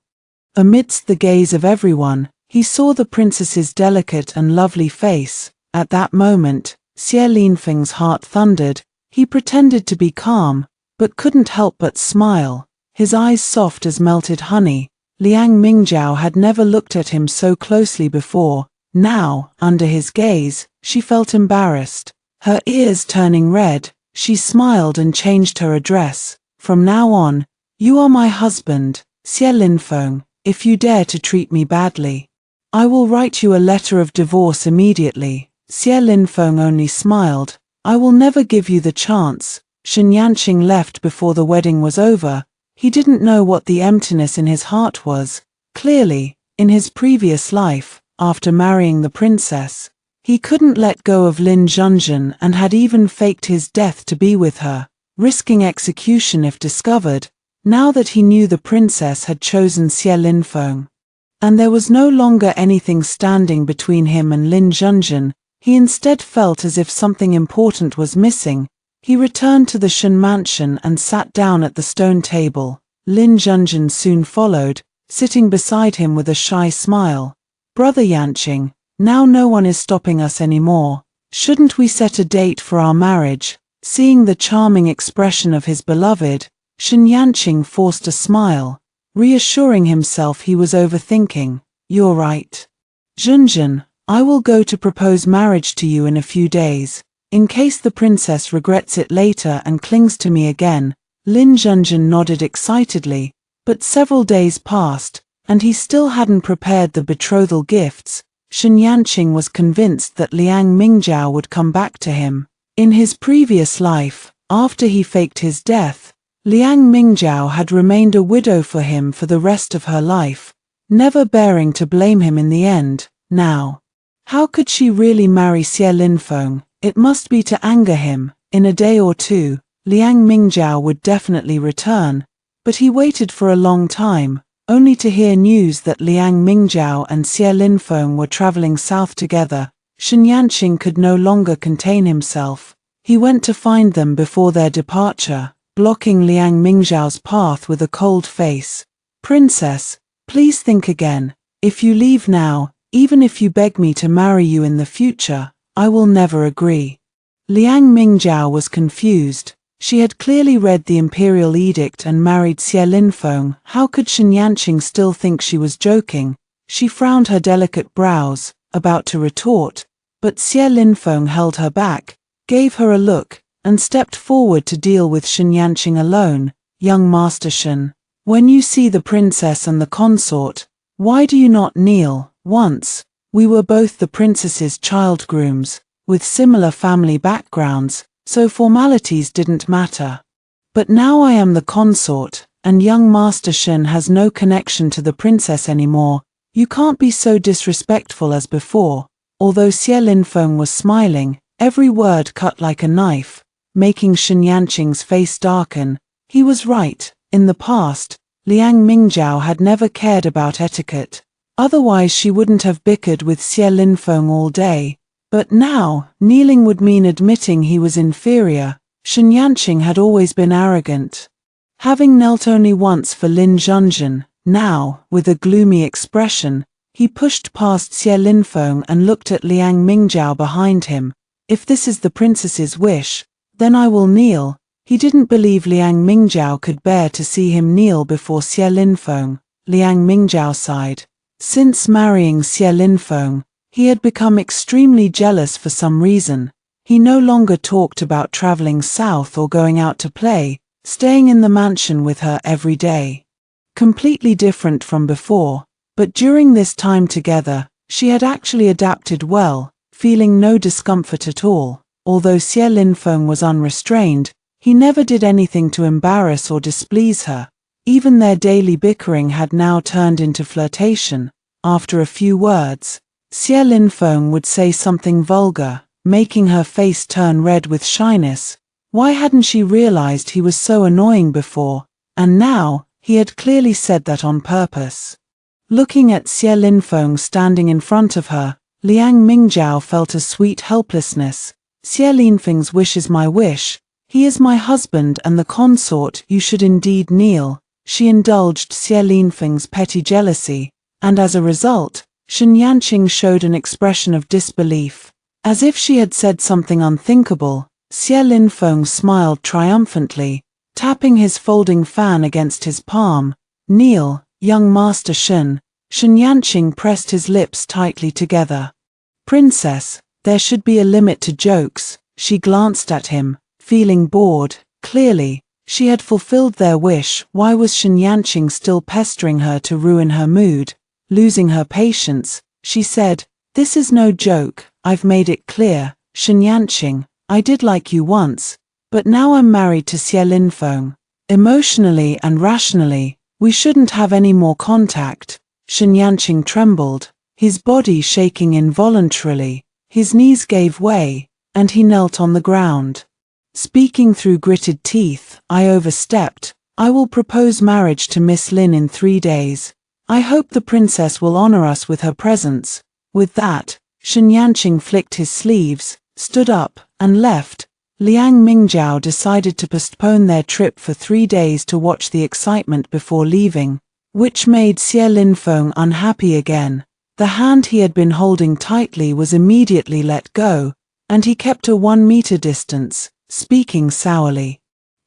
Speaker 1: Amidst the gaze of everyone, he saw the princess's delicate and lovely face. At that moment, Xie Linfeng's heart thundered. He pretended to be calm, but couldn't help but smile, his eyes soft as melted honey. Liang Mingzhao had never looked at him so closely before. Now, under his gaze, she felt embarrassed. Her ears turning red, she smiled and changed her address. From now on, you are my husband, Xie Linfeng. If you dare to treat me badly, I will write you a letter of divorce immediately. Xie Linfeng only smiled. I will never give you the chance. Shen Yanqing left before the wedding was over. He didn't know what the emptiness in his heart was. Clearly, in his previous life, after marrying the princess, he couldn't let go of Lin Zhenzhen and had even faked his death to be with her, risking execution if discovered. Now that he knew the princess had chosen Xie Linfeng, and there was no longer anything standing between him and Lin Zhenzhen, he instead felt as if something important was missing. He returned to the Shen mansion and sat down at the stone table. Lin Zhenzhen soon followed, sitting beside him with a shy smile. Brother Yanqing, now no one is stopping us anymore. Shouldn't we set a date for our marriage? Seeing the charming expression of his beloved, Shen Yanqing forced a smile, reassuring himself he was overthinking. You're right. Zhenzhen, I will go to propose marriage to you in a few days. In case the princess regrets it later and clings to me again. Lin Zhenzhen nodded excitedly, but several days passed, and he still hadn't prepared the betrothal gifts. Shen Yanqing was convinced that Liang Mingzhao would come back to him. In his previous life, after he faked his death, Liang Mingzhao had remained a widow for him for the rest of her life, never bearing to blame him in the end. Now, how could she really marry Xie Linfeng? It must be to anger him. In a day or two, Liang Mingzhao would definitely return, but he waited for a long time, only to hear news that Liang Mingzhao and Xie Linfeng were traveling south together. Shen Yanqing could no longer contain himself. He went to find them before their departure, blocking Liang Mingzhao's path with a cold face. Princess, please think again. If you leave now, even if you beg me to marry you in the future, I will never agree. Liang Mingzhao was confused. She had clearly read the imperial edict and married Xie Linfeng. How could Shen Yanqing still think she was joking? She frowned her delicate brows, about to retort, but Xie Linfeng held her back, gave her a look, and stepped forward to deal with Shen Yanqing alone. Young Master Shen, when you see the princess and the consort, why do you not kneel? Once, we were both the princess's child grooms, with similar family backgrounds, so formalities didn't matter. But now I am the consort, and young Master Shen has no connection to the princess anymore. You can't be so disrespectful as before. Although Xie Linfeng was smiling, every word cut like a knife, making Shen Yanqing's face darken. He was right. In the past, Liang Mingjiao had never cared about etiquette. Otherwise she wouldn't have bickered with Xie Linfeng all day. But now, kneeling would mean admitting he was inferior. Shen Yanqing had always been arrogant. Having knelt only once for Lin Zhenzhen, now, with a gloomy expression, he pushed past Xie Linfeng and looked at Liang Mingjiao behind him. If this is the princess's wish, then I will kneel. He didn't believe Liang Mingjiao could bear to see him kneel before Xie Linfeng. Liang Mingjiao sighed. Since marrying Xie Linfeng, he had become extremely jealous for some reason. He no longer talked about traveling south or going out to play, staying in the mansion with her every day. Completely different from before, but during this time together, she had actually adapted well, feeling no discomfort at all. Although Xie Linfeng was unrestrained, he never did anything to embarrass or displease her. Even their daily bickering had now turned into flirtation. After a few words, Xie Linfeng would say something vulgar, making her face turn red with shyness. Why hadn't she realized he was so annoying before? And now, he had clearly said that on purpose. Looking at Xie Linfeng standing in front of her, Liang Mingjiao felt a sweet helplessness. Xie Linfeng's wish is my wish. He is my husband and the consort. You should indeed kneel. She indulged Xie Linfeng's petty jealousy, and as a result, Shen Yanqing showed an expression of disbelief. As if she had said something unthinkable, Xie Linfeng smiled triumphantly, tapping his folding fan against his palm. Kneel, young Master Shen. Shen Yanqing pressed his lips tightly together. Princess, there should be a limit to jokes. She glanced at him, feeling bored. Clearly, she had fulfilled their wish. Why was Shen Yanqing still pestering her to ruin her mood? Losing her patience, she said, "This is no joke. I've made it clear, Shen Yanqing. I did like you once, but now I'm married to Xie Linfeng. Emotionally and rationally, we shouldn't have any more contact." Shen Yanqing trembled, his body shaking involuntarily. His knees gave way, and he knelt on the ground. Speaking through gritted teeth, "I overstepped. I will propose marriage to Miss Lin in 3 days. I hope the princess will honor us with her presence." With that, Shen Yanqing flicked his sleeves, stood up, and left. Liang Mingjiao decided to postpone their trip for 3 days to watch the excitement before leaving, which made Xie Linfeng unhappy again. The hand he had been holding tightly was immediately let go, and he kept a 1-meter distance, speaking sourly.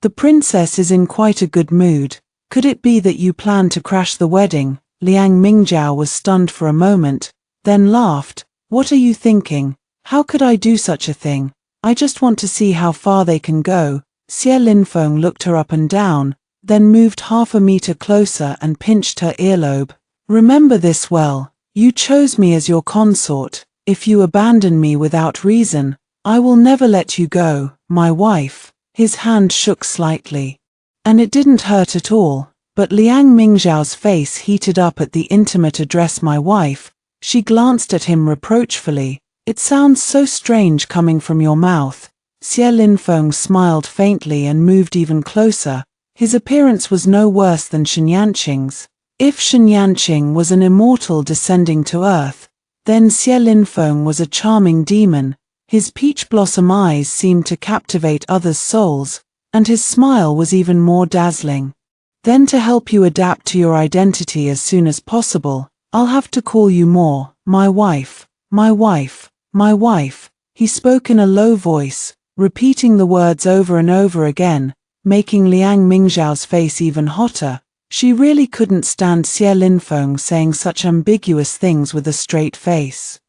Speaker 1: "The princess is in quite a good mood. Could it be that you plan to crash the wedding?" Liang Mingjiao was stunned for a moment, then laughed. "What are you thinking? How could I do such a thing? I just want to see how far they can go." Xie Linfeng looked her up and down, then moved 1/2 meter closer and pinched her earlobe. "Remember this well. You chose me as your consort. If you abandon me without reason, I will never let you go, my wife." His hand shook slightly, and it didn't hurt at all, but Liang Mingjiao's face heated up at the intimate address, "my wife." She glanced at him reproachfully. "It sounds so strange coming from your mouth." Xie Linfeng smiled faintly and moved even closer. His appearance was no worse than Shen Yanqing's. If Shen Yanqing was an immortal descending to earth, then Xie Linfeng was a charming demon. His peach blossom eyes seemed to captivate others' souls, and his smile was even more dazzling. "Then to help you adapt to your identity as soon as possible, I'll have to call you more, my wife, my wife, my wife." He spoke in a low voice, repeating the words over and over again, making Liang Mingjiao's face even hotter. She really couldn't stand Xie Linfeng saying such ambiguous things with a straight face.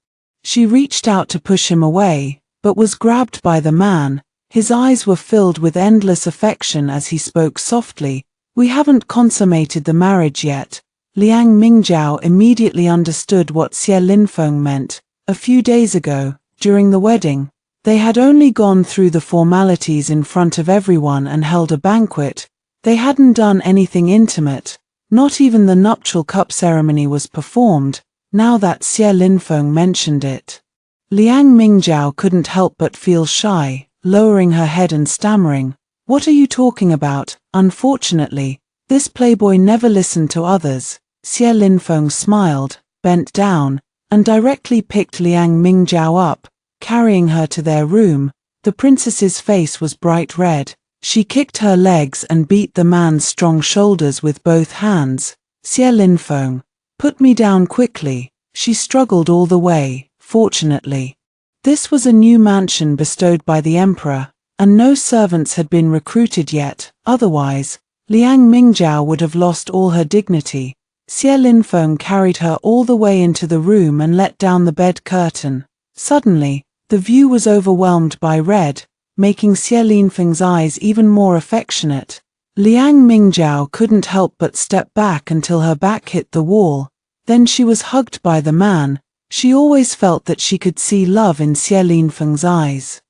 Speaker 1: She reached out to push him away, but was grabbed by the man. His eyes were filled with endless affection as he spoke softly. "We haven't consummated the marriage yet." Liang Mingjiao immediately understood what Xie Linfeng meant. A few days ago, during the wedding, they had only gone through the formalities in front of everyone and held a banquet. They hadn't done anything intimate. Not even the nuptial cup ceremony was performed. Now that Xie Linfeng mentioned it, Liang Mingjiao couldn't help but feel shy, lowering her head and stammering, "What are you talking about?" Unfortunately, this playboy never listened to others. Xie Linfeng smiled, bent down, and directly picked Liang Mingjiao up, carrying her to their room. The princess's face was bright red. She kicked her legs and beat the man's strong shoulders with both hands. "Xie Linfeng, put me down quickly." She struggled all the way, fortunately. This was a new mansion bestowed by the emperor, and no servants had been recruited yet, otherwise, Liang Mingjiao would have lost all her dignity. Xie Linfeng carried her all the way into the room and let down the bed curtain. Suddenly, the view was overwhelmed by red, making Xie Linfeng's eyes even more affectionate. Liang Mingjiao couldn't help but step back until her back hit the wall. Then she was hugged by the man. She always felt that she could see love in Xie Linfeng's eyes.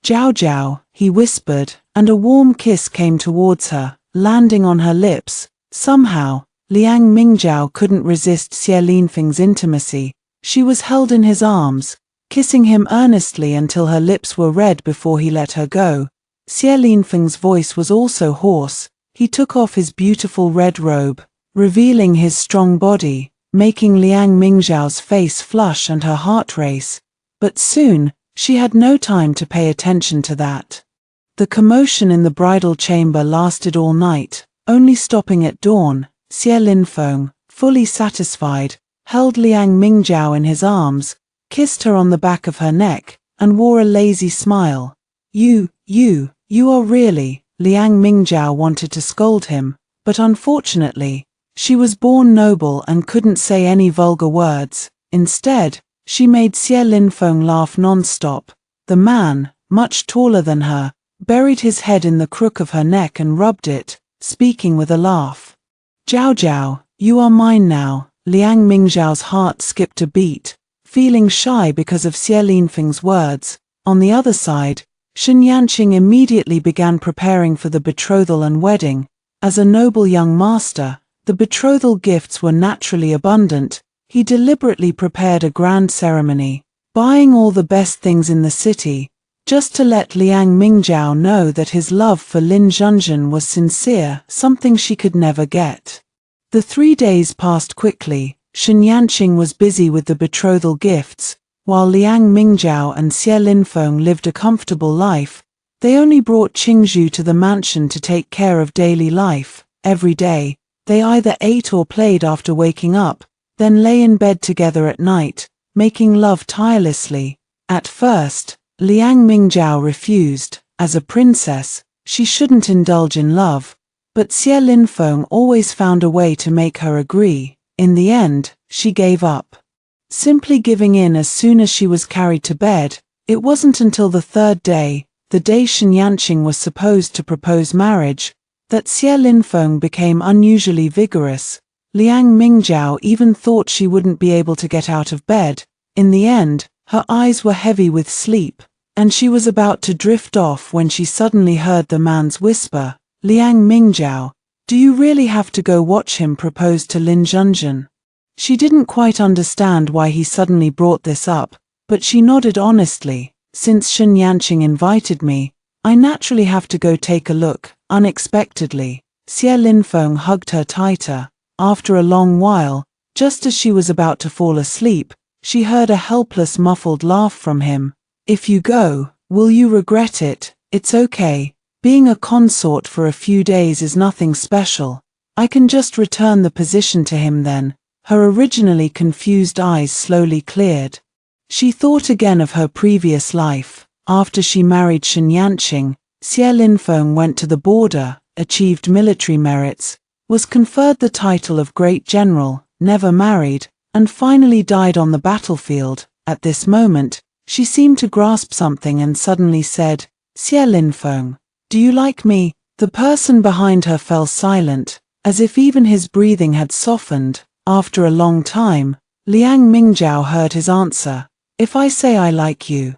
Speaker 1: "Jiao Jiao," he whispered, and a warm kiss came towards her, landing on her lips. Somehow, Liang Mingjiao couldn't resist Xie Linfeng's intimacy. She was held in his arms, kissing him earnestly until her lips were red before he let her go. Xie Linfeng's voice was also hoarse. He took off his beautiful red robe, revealing his strong body, making Liang Mingjiao's face flush and her heart race. But soon, she had no time to pay attention to that. The commotion in the bridal chamber lasted all night, only stopping at dawn. Xie Linfeng, fully satisfied, held Liang Mingjiao in his arms, kissed her on the back of her neck, and wore a lazy smile. You are really," Liang Mingjiao wanted to scold him, but unfortunately, she was born noble and couldn't say any vulgar words. Instead, she made Xie Linfeng laugh non-stop. The man, much taller than her, buried his head in the crook of her neck and rubbed it, speaking with a laugh. "Jiao Jiao, you are mine now." Liang Mingjiao's heart skipped a beat, feeling shy because of Xie Linfeng's words. On the other side, Shen Yanqing immediately began preparing for the betrothal and wedding. As a noble young master, the betrothal gifts were naturally abundant. He deliberately prepared a grand ceremony, buying all the best things in the city, just to let Liang Mingjiao know that his love for Lin Zhenzhen was sincere, something she could never get. The 3 days passed quickly. Shen Yanqing was busy with the betrothal gifts, while Liang Mingjiao and Xie Linfeng lived a comfortable life. They only brought Qingzhu to the mansion to take care of daily life. Every day, they either ate or played after waking up, then lay in bed together at night, making love tirelessly. At first, Liang Mingjiao refused. As a princess, she shouldn't indulge in love, but Xie Linfeng always found a way to make her agree. In the end, she gave up, simply giving in as soon as she was carried to bed. It wasn't until the 3rd day, the day Shen Yanqing was supposed to propose marriage, that Xie Linfeng became unusually vigorous. Liang Mingjiao even thought she wouldn't be able to get out of bed. In the end, her eyes were heavy with sleep, and she was about to drift off when she suddenly heard the man's whisper, "Liang Mingjiao, do you really have to go watch him propose to Lin Zhenzhen?" She didn't quite understand why he suddenly brought this up, but she nodded honestly. "Since Shen Yanqing invited me, I naturally have to go take a look." Unexpectedly, Xie Linfeng hugged her tighter. After a long while, just as she was about to fall asleep, she heard a helpless muffled laugh from him. "If you go, will you regret it?" "It's okay. Being a consort for a few days is nothing special. I can just return the position to him then." Her originally confused eyes slowly cleared. She thought again of her previous life. After she married Shen Yanqing, Xie Linfeng went to the border, achieved military merits, was conferred the title of Great General, never married, and finally died on the battlefield. At this moment, she seemed to grasp something and suddenly said, "Xie Linfeng, do you like me?" The person behind her fell silent, as if even his breathing had softened. After a long time, Liang Mingjiao heard his answer, "If I say I like you,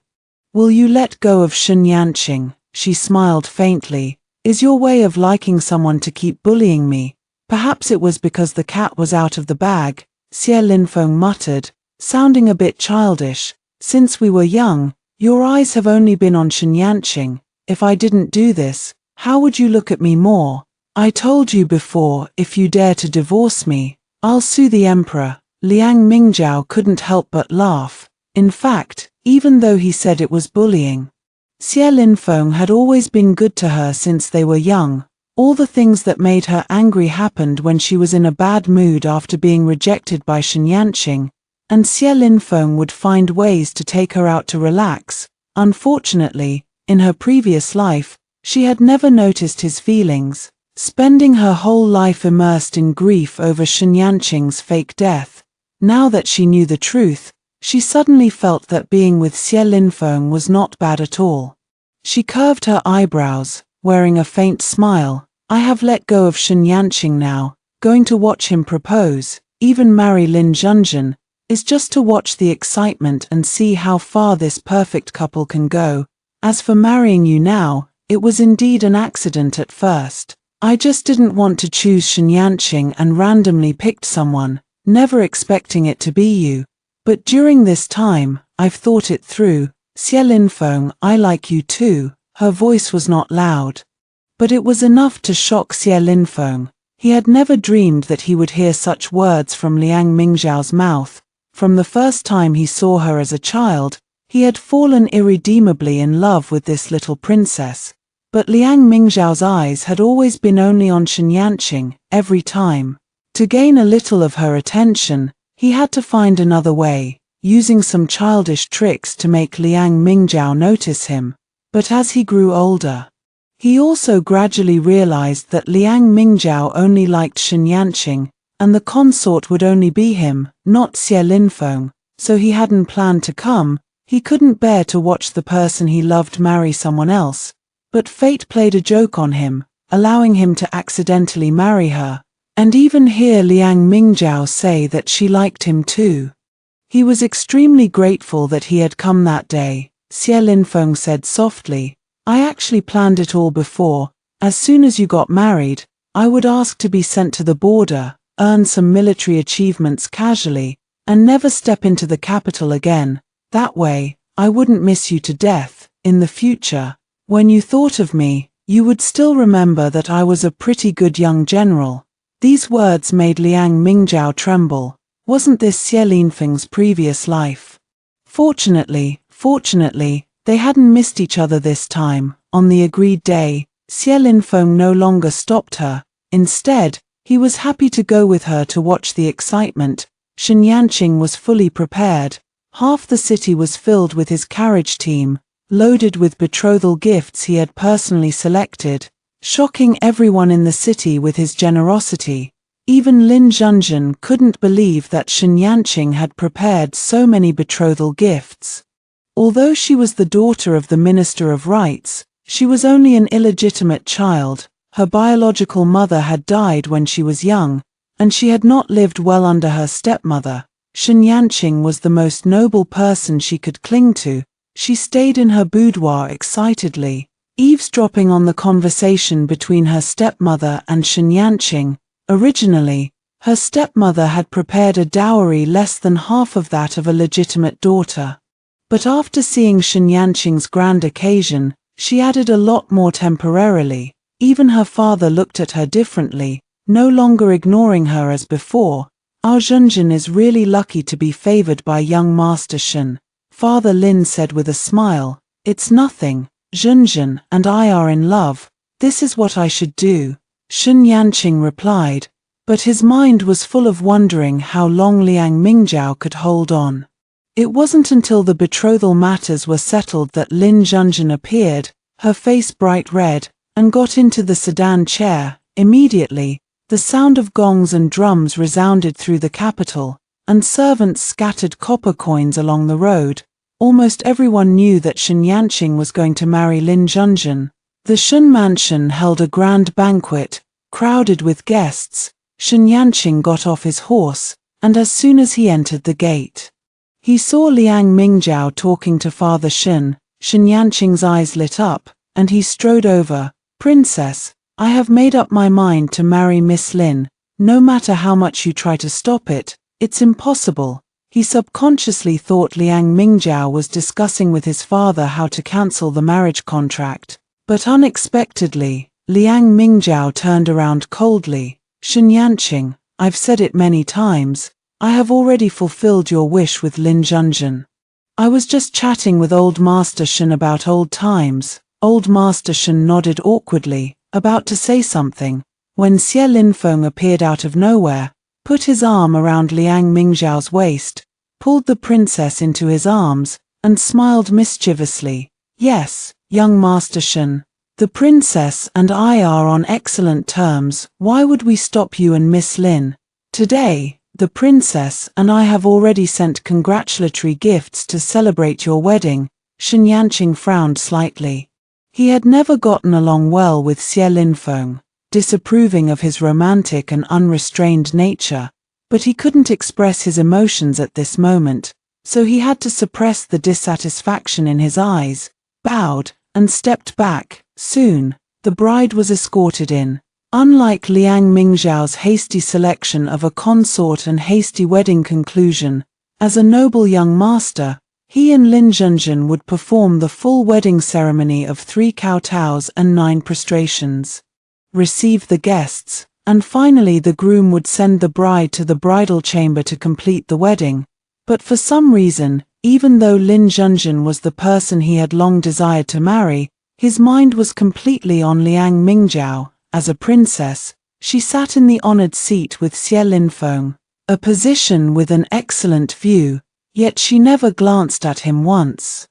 Speaker 1: will you let go of Shen Yanqing?" She smiled faintly. "Is your way of liking someone to keep bullying me?" "Perhaps it was because the cat was out of the bag," Xie Linfeng muttered, sounding a bit childish. Since we were young, your eyes have only been on Shenyanqing. If I didn't do this, how would you look at me more? I told you before, if you dare to divorce me, I'll sue the emperor." Liang Mingzhao couldn't help but laugh. In fact, even though he said it was bullying, Xie Linfeng had always been good to her since they were young. All the things that made her angry happened when she was in a bad mood after being rejected by Shenyanqing, and Xie Linfeng would find ways to take her out to relax. Unfortunately, in her previous life, she had never noticed his feelings, spending her whole life immersed in grief over Shenyanqing's fake death. Now that she knew the truth, she suddenly felt that being with Xie Linfeng was not bad at all. She curved her eyebrows, wearing a faint smile. "I have let go of Shenyanqing now, going to watch him propose, even marry Lin Zhenzhen, is just to watch the excitement and see how far this perfect couple can go. As for marrying you now, it was indeed an accident at first. I just didn't want to choose Shenyanqing and randomly picked someone, never expecting it to be you. But during this time, I've thought it through. Xie Linfeng, I like you too." Her voice was not loud, but it was enough to shock Xie Linfeng. He had never dreamed that he would hear such words from Liang Mingzhao's mouth. From the first time he saw her as a child, he had fallen irredeemably in love with this little princess. But Liang Mingzhao's eyes had always been only on Shenyanqing. Every time, to gain a little of her attention, he had to find another way, using some childish tricks to make Liang Mingzhao notice him. But as he grew older, he also gradually realized that Liang Mingzhao only liked Shenyanqing, and the consort would only be him, not Xie Linfeng, so he hadn't planned to come. He couldn't bear to watch the person he loved marry someone else. But fate played a joke on him, allowing him to accidentally marry her, and even hear Liang Mingzhao say that she liked him too. He was extremely grateful that he had come that day. Xie Linfeng said softly, "I actually planned it all before. As soon as you got married, I would ask to be sent to the border, earn some military achievements casually, and never step into the capital again. That way, I wouldn't miss you to death. In the future, when you thought of me, you would still remember that I was a pretty good young general." These words made Liang Mingzhao tremble. Wasn't this Xie Linfeng's previous life? Fortunately, they hadn't missed each other this time. On the agreed day, Xie Linfeng no longer stopped her. Instead, he was happy to go with her to watch the excitement. Shenyanqing was fully prepared. Half the city was filled with his carriage team, loaded with betrothal gifts he had personally selected, shocking everyone in the city with his generosity. Even Lin Zhenzhen couldn't believe that Shenyanqing had prepared so many betrothal gifts. Although she was the daughter of the Minister of Rights, she was only an illegitimate child. Her biological mother had died when she was young, and she had not lived well under her stepmother. Shenyanqing was the most noble person she could cling to. She stayed in her boudoir excitedly, eavesdropping on the conversation between her stepmother and Shenyanqing. Originally, her stepmother had prepared a dowry less than half of that of a legitimate daughter. But after seeing Shenyanqing's grand occasion, she added a lot more temporarily. Even her father looked at her differently, no longer ignoring her as before. "Our Zhenzhen is really lucky to be favored by young Master Shen," Father Lin said with a smile. "It's nothing. Zhenzhen and I are in love. This is what I should do." Shenyanqing replied, but his mind was full of wondering how long Liang Mingzhao could hold on. It wasn't until the betrothal matters were settled that Lin Zhenzhen appeared, her face bright red, and got into the sedan chair. Immediately, the sound of gongs and drums resounded through the capital, and servants scattered copper coins along the road. Almost everyone knew that Shenyanqing was going to marry Lin Zhenzhen. The Shen mansion held a grand banquet, crowded with guests. Shenyanqing got off his horse, and as soon as he entered the gate, he saw Liang Mingzhao talking to Father Shen. Shenyanqing's eyes lit up, and he strode over. "Princess, I have made up my mind to marry Miss Lin. No matter how much you try to stop it, it's impossible." He subconsciously thought Liang Mingjiao was discussing with his father how to cancel the marriage contract. But unexpectedly, Liang Mingjiao turned around coldly. "Shen Yanqing, I've said it many times, I have already fulfilled your wish with Lin Zhenzhen. I was just chatting with Old Master Shen about old times." Old Master Shen nodded awkwardly, about to say something, when Xie Linfeng appeared out of nowhere, put his arm around Liang Mingjiao's waist, pulled the princess into his arms, and smiled mischievously. "Yes, young Master Shen, the princess and I are on excellent terms. Why would we stop you and Miss Lin? Today, the princess and I have already sent congratulatory gifts to celebrate your wedding." Shen Yanqing frowned slightly. He had never gotten along well with Xie Linfeng, disapproving of his romantic and unrestrained nature, but he couldn't express his emotions at this moment, so he had to suppress the dissatisfaction in his eyes, bowed, and stepped back. Soon, the bride was escorted in. Unlike Liang Mingjiao's hasty selection of a consort and hasty wedding conclusion, as a noble young master, he and Lin Zhenzhen would perform the full wedding ceremony of 3 kowtows and 9 prostrations, receive the guests, and finally the groom would send the bride to the bridal chamber to complete the wedding. But for some reason, even though Lin Zhenzhen was the person he had long desired to marry, his mind was completely on Liang Mingjiao. As a princess, she sat in the honored seat with Xie Linfeng, a position with an excellent view, yet she never glanced at him once.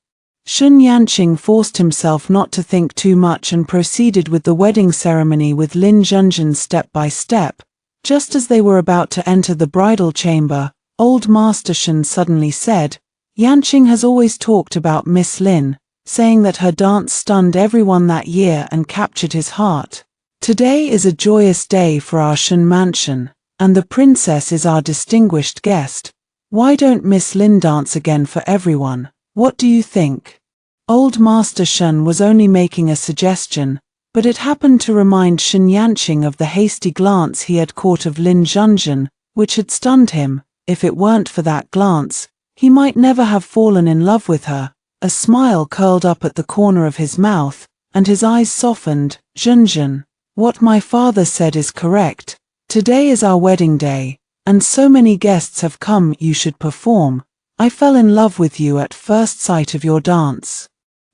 Speaker 1: Shen Yanqing forced himself not to think too much and proceeded with the wedding ceremony with Lin Zhenzhen step by step. Just as they were about to enter the bridal chamber, Old Master Shen suddenly said, "Yanqing has always talked about Miss Lin, saying that her dance stunned everyone that year and captured his heart. Today is a joyous day for our Shen mansion, and the princess is our distinguished guest. Why don't Miss Lin dance again for everyone? What do you think?" Old Master Shen was only making a suggestion, but it happened to remind Shen Yanqing of the hasty glance he had caught of Lin Zhenzhen, which had stunned him. If it weren't for that glance, he might never have fallen in love with her. A smile curled up at the corner of his mouth, and his eyes softened. "Zhenzhen, what my father said is correct. Today is our wedding day, and so many guests have come. You should perform. I fell in love with you at first sight of your dance.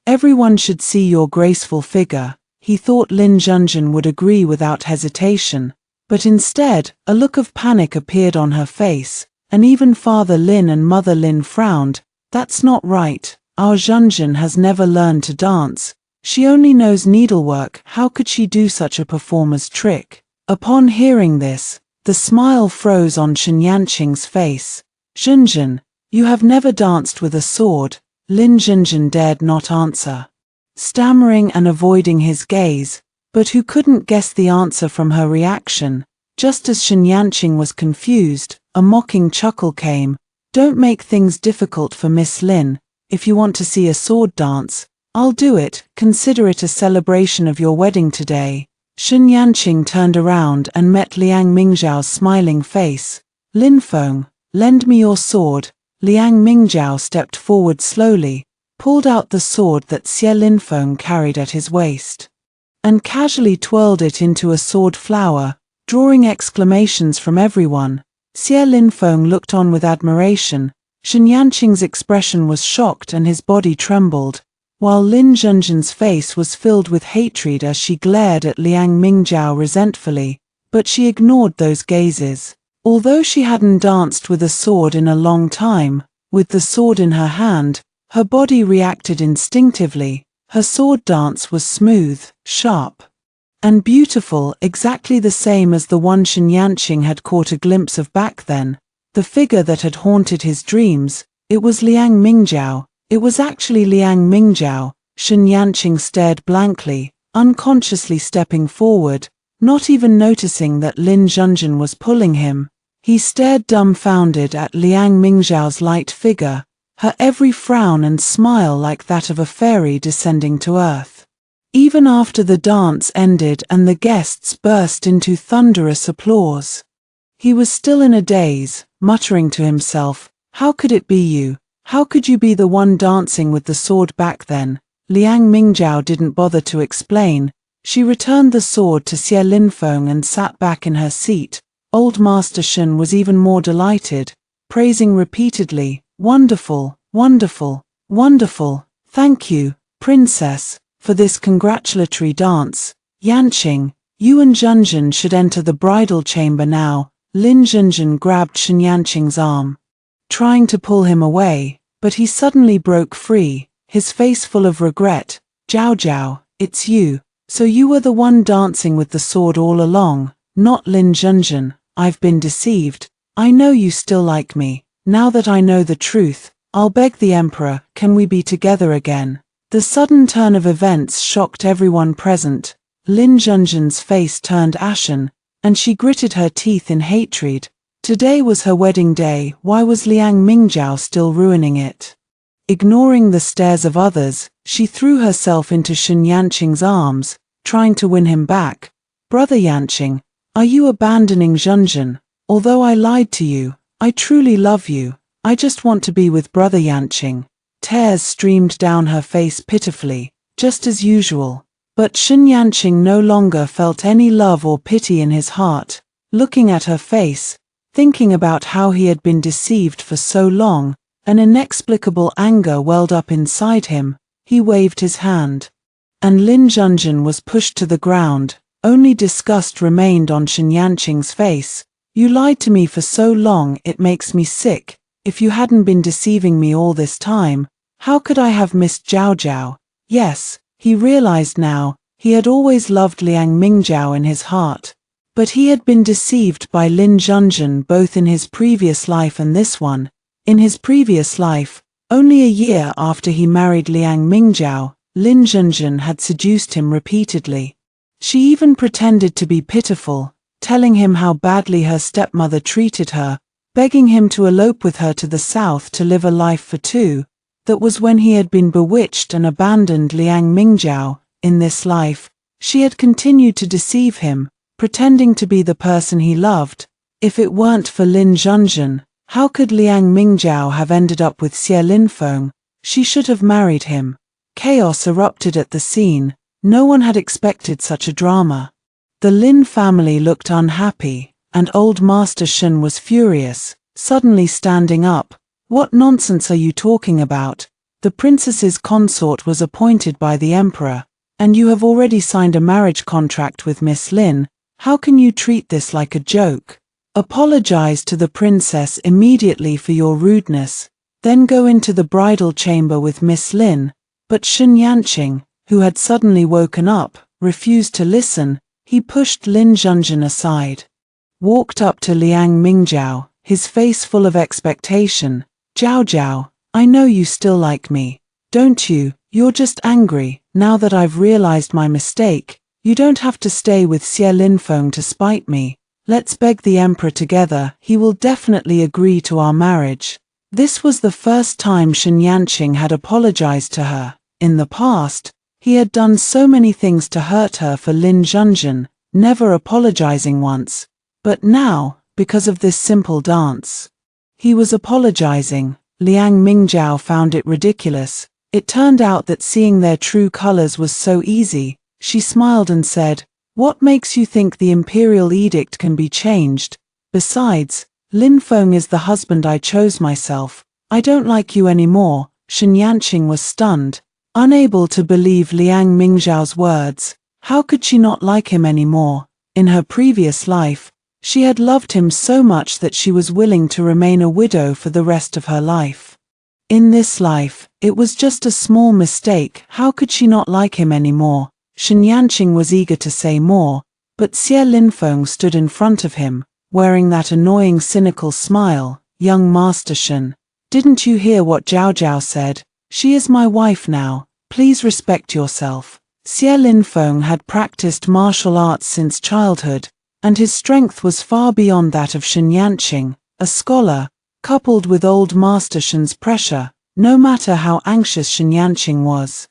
Speaker 1: Everyone should see your graceful figure." He thought Lin Zhenzhen would agree without hesitation, but instead, a look of panic appeared on her face, and even Father Lin and Mother Lin frowned. "That's not right. Our Zhenzhen has never learned to dance. She only knows needlework. How could she do such a performer's trick?" Upon hearing this, the smile froze on Shen Yanqing's face. "Zhenzhen, you have never danced with a sword." Lin Zhenzhen dared not answer, stammering and avoiding his gaze, but who couldn't guess the answer from her reaction? Just as Shen Yanqing was confused, a mocking chuckle came. "Don't make things difficult for Miss Lin. If you want to see a sword dance, I'll do it. Consider it a celebration of your wedding today." Shen Yanqing turned around and met Liang Mingjiao's smiling face. "Linfeng, lend me your sword." Liang Mingjiao stepped forward slowly, pulled out the sword that Xie Linfeng carried at his waist, and casually twirled it into a sword flower, drawing exclamations from everyone. Xie Linfeng looked on with admiration. Shen Yanqing's expression was shocked and his body trembled, while Lin Zhenzhen's face was filled with hatred as she glared at Liang Mingjiao resentfully, but she ignored those gazes. Although she hadn't danced with a sword in a long time, with the sword in her hand, her body reacted instinctively. Her sword dance was smooth, sharp, and beautiful, exactly the same as the one Shen Yanqing had caught a glimpse of back then, the figure that had haunted his dreams. It was Liang Mingjiao. It was actually Liang Mingjiao. Shen Yanqing stared blankly, unconsciously stepping forward, not even noticing that Lin Zhenzhen was pulling him. He stared dumbfounded at Liang Mingjiao's light figure, her every frown and smile like that of a fairy descending to earth. Even after the dance ended and the guests burst into thunderous applause, he was still in a daze, muttering to himself, How could it be you? How could you be the one dancing with the sword back then? Liang Mingjiao didn't bother to explain. She returned the sword to Xie Linfeng and sat back in her seat. Old Master Shen was even more delighted, praising repeatedly, "Wonderful, wonderful, wonderful. Thank you, Princess, for this congratulatory dance. Yanqing, you and Zhenzhen should enter the bridal chamber now." Lin Zhenzhen grabbed Shen Yanqing's arm, trying to pull him away, but he suddenly broke free, his face full of regret. "Zhao Zhao, it's you. So you were the one dancing with the sword all along, not Lin Zhenzhen. I've been deceived. I know you still like me. Now that I know the truth, I'll beg the Emperor, can we be together again?" The sudden turn of events shocked everyone present. Lin Zhenzhen's face turned ashen, and she gritted her teeth in hatred. Today was her wedding day, why was Liang Mingjiao still ruining it? Ignoring the stares of others, she threw herself into Shen Yanqing's arms, trying to win him back. "Brother Yanqing, are you abandoning Zhenzhen? Although I lied to you, I truly love you. I just want to be with Brother Yanqing." Tears streamed down her face pitifully, just as usual. But Shen Yanqing no longer felt any love or pity in his heart. Looking at her face, thinking about how he had been deceived for so long, an inexplicable anger welled up inside him. He waved his hand, and Lin Zhenzhen was pushed to the ground. Only disgust remained on Shen Yanqing's face. "You lied to me for so long, it makes me sick. If you hadn't been deceiving me all this time, how could I have missed Zhao Zhao?" Yes, he realized now, he had always loved Liang Mingjiao in his heart. But he had been deceived by Lin Zhenzhen both in his previous life and this one. In his previous life, only a year after he married Liang Mingjiao, Lin Zhenzhen had seduced him repeatedly. She even pretended to be pitiful, telling him how badly her stepmother treated her, begging him to elope with her to the south to live a life for two. That was when he had been bewitched and abandoned Liang Mingjiao. In this life, she had continued to deceive him, pretending to be the person he loved. If it weren't for Lin Zhenzhen, how could Liang Mingjiao have ended up with Xie Linfeng? She should have married him. Chaos erupted at the scene. No one had expected such a drama. The Lin family looked unhappy, and old Master Shen was furious, suddenly standing up. "What nonsense are you talking about? The princess's consort was appointed by the emperor, and you have already signed a marriage contract with Miss Lin. How can you treat this like a joke? Apologize to the princess immediately for your rudeness, then go into the bridal chamber with Miss Lin." But Shen Yanqing, who had suddenly woken up, refused to listen. He pushed Lin Zhenzhen aside, walked up to Liang Mingjiao, his face full of expectation. "Zhao Zhao, I know you still like me, don't you? You're just angry. Now that I've realized my mistake, you don't have to stay with Xie Linfeng to spite me. Let's beg the emperor together, he will definitely agree to our marriage." This was the first time Shen Yanqing had apologized to her. In the past, he had done so many things to hurt her for Lin Zhenzhen, never apologizing once. But now, because of this simple dance, he was apologizing. Liang Mingjiao found it ridiculous. It turned out that seeing their true colors was so easy. She smiled and said, "What makes you think the imperial edict can be changed? Besides, Lin Feng is the husband I chose myself. I don't like you anymore." Shen Yanqing was stunned, unable to believe Liang Mingjiao's words. How could she not like him anymore? In her previous life, she had loved him so much that she was willing to remain a widow for the rest of her life. In this life, it was just a small mistake. How could she not like him anymore? Shen Yanqing was eager to say more, but Xie Linfeng stood in front of him, wearing that annoying cynical smile. "Young Master Shen, didn't you hear what Zhao Zhao said? She is my wife now. Please respect yourself." Xie Linfeng had practiced martial arts since childhood, and his strength was far beyond that of Shen Yanqing, a scholar, coupled with old Master Shen's pressure. No matter how anxious Shen Yanqing was,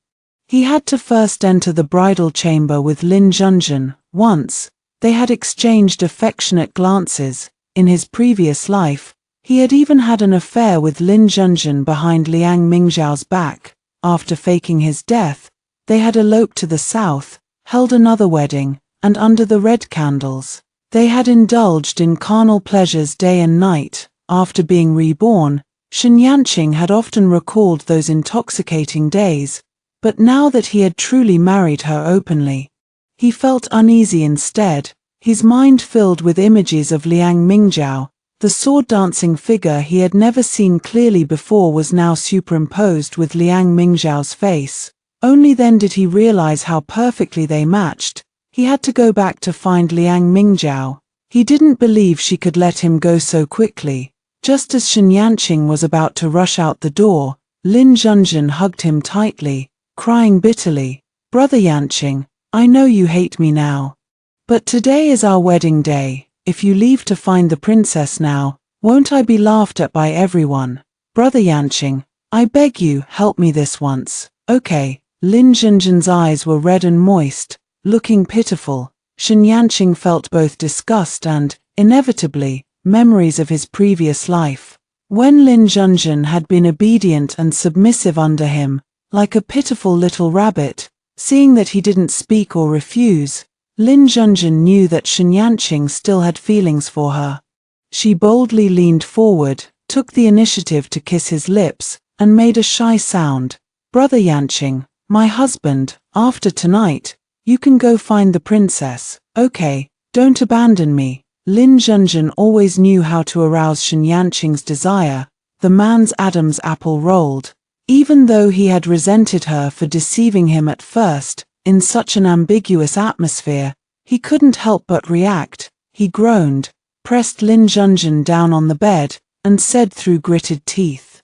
Speaker 1: he had to first enter the bridal chamber with Lin Zhenzhen. Once, they had exchanged affectionate glances. In his previous life, He had even had an affair with Lin Junjun behind Liang Mingzhao's back. After faking his death, they had eloped to the south, held another wedding, and under the red candles, they had indulged in carnal pleasures day and night. After being reborn, Shen Yanqing had often recalled those intoxicating days, but now that he had truly married her openly, he felt uneasy instead, his mind filled with images of Liang Mingzhao. The sword-dancing figure he had never seen clearly before was now superimposed with Liang Mingzhao's face. Only then did he realize how perfectly they matched. He had to go back to find Liang Mingzhao. He didn't believe she could let him go so quickly. Just as Shen Yanqing was about to rush out the door, Lin Junjun hugged him tightly, crying bitterly, "Brother Yanqing, I know you hate me now. But today is our wedding day. If you leave to find the princess now, won't I be laughed at by everyone? Brother Yanqing, I beg you, help me this once, okay?" Lin Junjun's eyes were red and moist, looking pitiful. Shen Yanqing felt both disgust and, inevitably, memories of his previous life, when Lin Junjun had been obedient and submissive under him, like a pitiful little rabbit. Seeing that he didn't speak or refuse, Lin Junjun knew that Shen Yanqing still had feelings for her. She boldly leaned forward, took the initiative to kiss his lips, and made a shy sound. "Brother Yanqing, my husband, after tonight, you can go find the princess, okay? Don't abandon me." Lin Junjun always knew how to arouse Shen Yanqing's desire. The man's Adam's apple rolled. Even though he had resented her for deceiving him at first, in such an ambiguous atmosphere, he couldn't help but react. He groaned, pressed Lin Junjun down on the bed, and said through gritted teeth,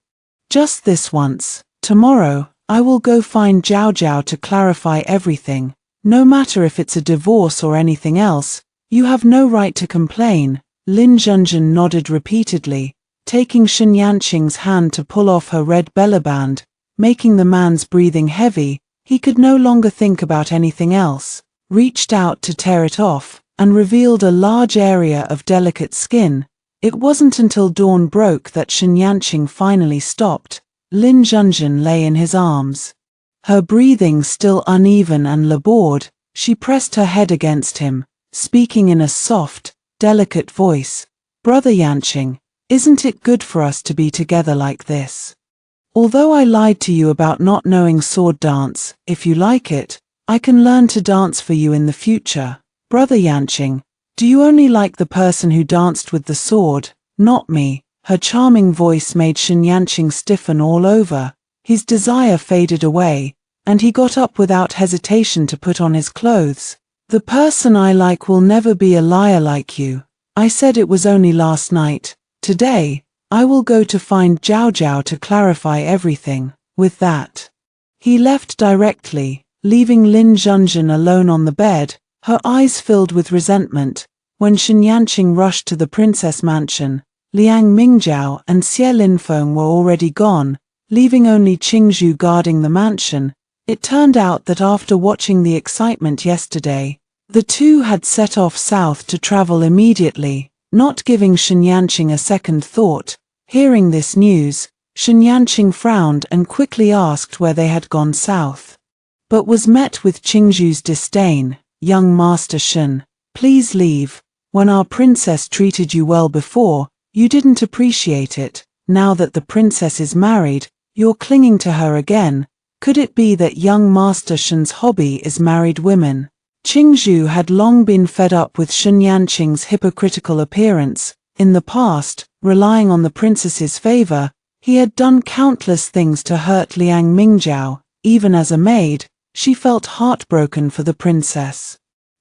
Speaker 1: "Just this once. Tomorrow, I will go find Zhao Zhao to clarify everything. No matter if it's a divorce or anything else, you have no right to complain." Lin Junjun nodded repeatedly, taking Shen Yanqing's hand to pull off her red bellaband, making the man's breathing heavy. He could no longer think about anything else, reached out to tear it off, and revealed a large area of delicate skin. It wasn't until dawn broke that Shen Yanqing finally stopped. Lin Junjun lay in his arms. Her breathing still uneven and labored, she pressed her head against him, speaking in a soft, delicate voice. "Brother Yanqing, isn't it good for us to be together like this? Although I lied to you about not knowing sword dance, if you like it, I can learn to dance for you in the future. Brother Yanqing, do you only like the person who danced with the sword, not me?" Her charming voice made Shen Yanqing stiffen all over. His desire faded away, and he got up without hesitation to put on his clothes. "The person I like will never be a liar like you. I said it was only last night. Today, I will go to find Zhao Zhao to clarify everything." With that, he left directly, leaving Lin Junjun alone on the bed, her eyes filled with resentment. When Shen Yanqing rushed to the princess mansion, Liang Mingzhao and Xie Linfeng were already gone, leaving only Qingzhu guarding the mansion. It turned out that after watching the excitement yesterday, the two had set off south to travel immediately, not giving Shen Yanqing a second thought. Hearing this news, Shen Yanqing frowned and quickly asked where they had gone south, but was met with Qingzhu's disdain. "Young Master Shen, please leave. When our princess treated you well before, you didn't appreciate it. Now that the princess is married, you're clinging to her again. Could it be that young Master Shen's hobby is married women?" Qingzhu had long been fed up with Shen Yanqing's hypocritical appearance. In the past, relying on the princess's favor, he had done countless things to hurt Liang Mingzhao. Even as a maid, she felt heartbroken for the princess.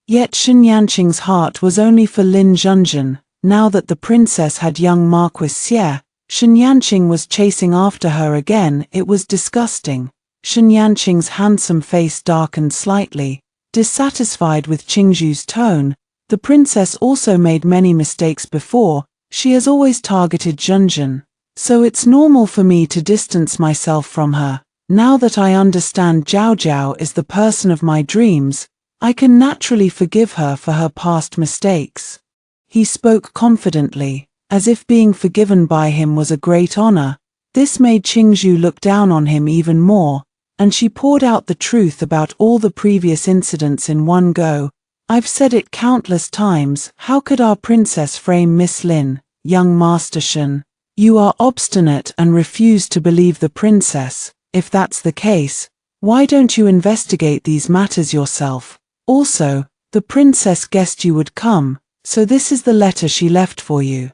Speaker 1: Yet Shen Yanqing's heart was only for Lin Junjun. Now that the princess had young Marquis Xie, Shen Yanqing was chasing after her again. It was disgusting. Shen Yanqing's handsome face darkened slightly, dissatisfied with Qingzhu's tone. The princess also made many mistakes before. She has always targeted Junjun, so it's normal for me to distance myself from her. Now that I understand Zhao Zhao is the person of my dreams, I can naturally forgive her for her past mistakes. He spoke confidently, as if being forgiven by him was a great honor. This made Qingzhu look down on him even more, and she poured out the truth about all the previous incidents in one go. I've said it countless times, how could our princess frame Miss Lin, young Master Shen? You are obstinate and refuse to believe the princess. If that's the case, why don't you investigate these matters yourself? Also, the princess guessed you would come, so this is the letter she left for you.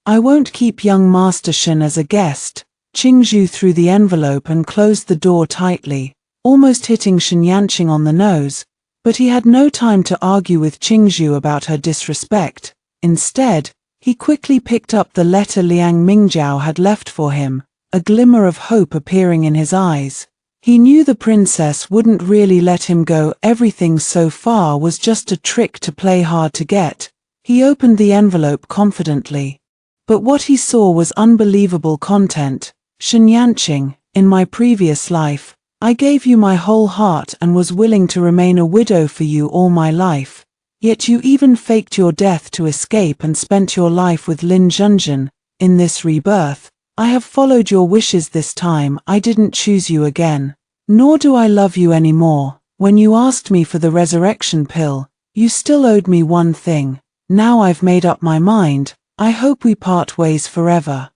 Speaker 1: I won't keep young Master Shen as a guest. Qingzhu threw the envelope and closed the door tightly, almost hitting Shen Yanqing on the nose, but he had no time to argue with Qingzhu about her disrespect. Instead, he quickly picked up the letter Liang Mingjiao had left for him, a glimmer of hope appearing in his eyes. He knew the princess wouldn't really let him go. Everything so far was just a trick to play hard to get. He opened the envelope confidently. But what he saw was unbelievable content. Shen Yanqing, in my previous life, I gave you my whole heart and was willing to remain a widow for you all my life. Yet you even faked your death to escape and spent your life with Lin Zhenjin. In this rebirth, I have followed your wishes this time. I didn't choose you again. Nor do I love you anymore. When you asked me for the resurrection pill, you still owed me one thing. Now I've made up my mind. I hope we part ways forever.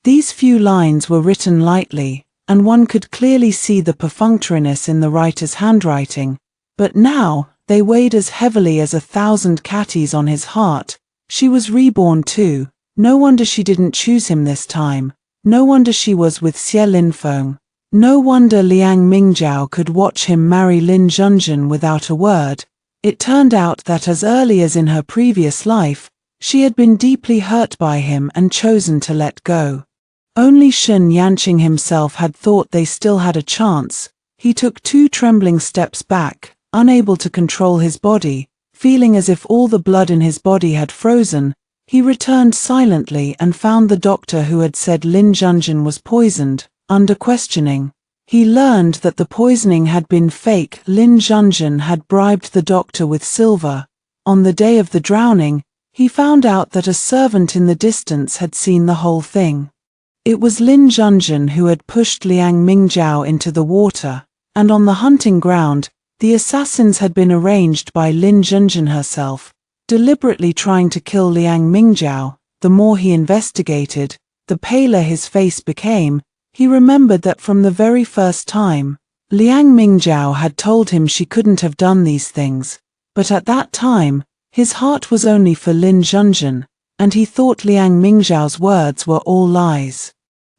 Speaker 1: These few lines were written lightly, and one could clearly see the perfunctoriness in the writer's handwriting. But now, they weighed as heavily as 1,000 catties on his heart. She was reborn too. No wonder she didn't choose him this time. No wonder she was with Xie Linfeng. No wonder Liang Mingjiao could watch him marry Lin Zhenjin without a word. It turned out that as early as in her previous life, she had been deeply hurt by him and chosen to let go. Only Shen Yanqing himself had thought they still had a chance. He took 2 trembling steps back, unable to control his body, feeling as if all the blood in his body had frozen. He returned silently and found the doctor who had said Lin Zhenjin was poisoned. Under questioning, he learned that the poisoning had been fake. Lin Zhenjin had bribed the doctor with silver. On the day of the drowning, he found out that a servant in the distance had seen the whole thing. It was Lin Zhenjin who had pushed Liang Mingjiao into the water, and on the hunting ground, the assassins had been arranged by Lin Zhenjin herself, deliberately trying to kill Liang Mingjiao. The more he investigated, the paler his face became. He remembered that from the very first time, Liang Mingjiao had told him she couldn't have done these things, but at that time, his heart was only for Lin Zhenjin, and he thought Liang Mingjiao's words were all lies.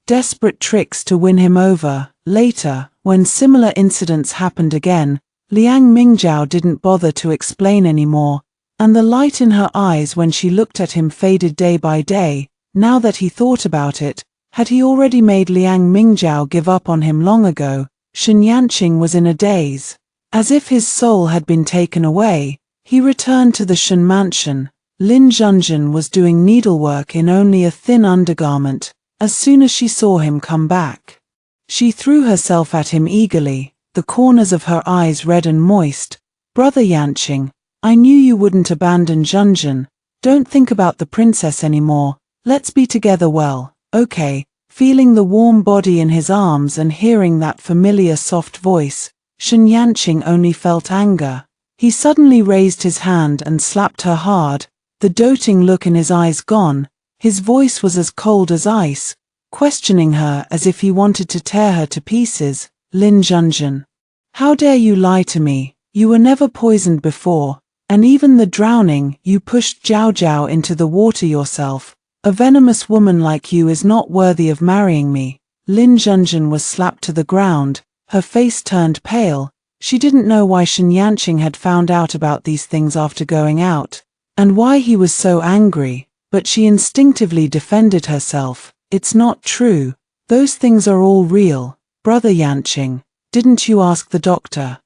Speaker 1: Desperate tricks to win him over. Later, when similar incidents happened again, Liang Mingjiao didn't bother to explain anymore, and the light in her eyes when she looked at him faded day by day. Now that he thought about it, had he already made Liang Mingjiao give up on him long ago? Shen Yanqing was in a daze. As if his soul had been taken away, he returned to the Shen mansion. Lin Zhenjin was doing needlework in only a thin undergarment. As soon as she saw him come back, she threw herself at him eagerly, the corners of her eyes red and moist. Brother Yanqing, I knew you wouldn't abandon Zhenjin. Don't think about the princess anymore. Let's be together well, okay? Feeling the warm body in his arms and hearing that familiar soft voice, Shen Yanqing only felt anger. He suddenly raised his hand and slapped her hard, the doting look in his eyes gone. His voice was as cold as ice, questioning her as if he wanted to tear her to pieces. Lin Zhenjin, how dare you lie to me? You were never poisoned before, and even the drowning, you pushed Zhao Zhao into the water yourself. A venomous woman like you is not worthy of marrying me. Lin Zhenjin was slapped to the ground, her face turned pale. She didn't know why Shen Yanqing had found out about these things after going out, and why he was so angry. But she instinctively defended herself. It's not true. Those things are all real. Brother Yanqing, didn't you ask the doctor?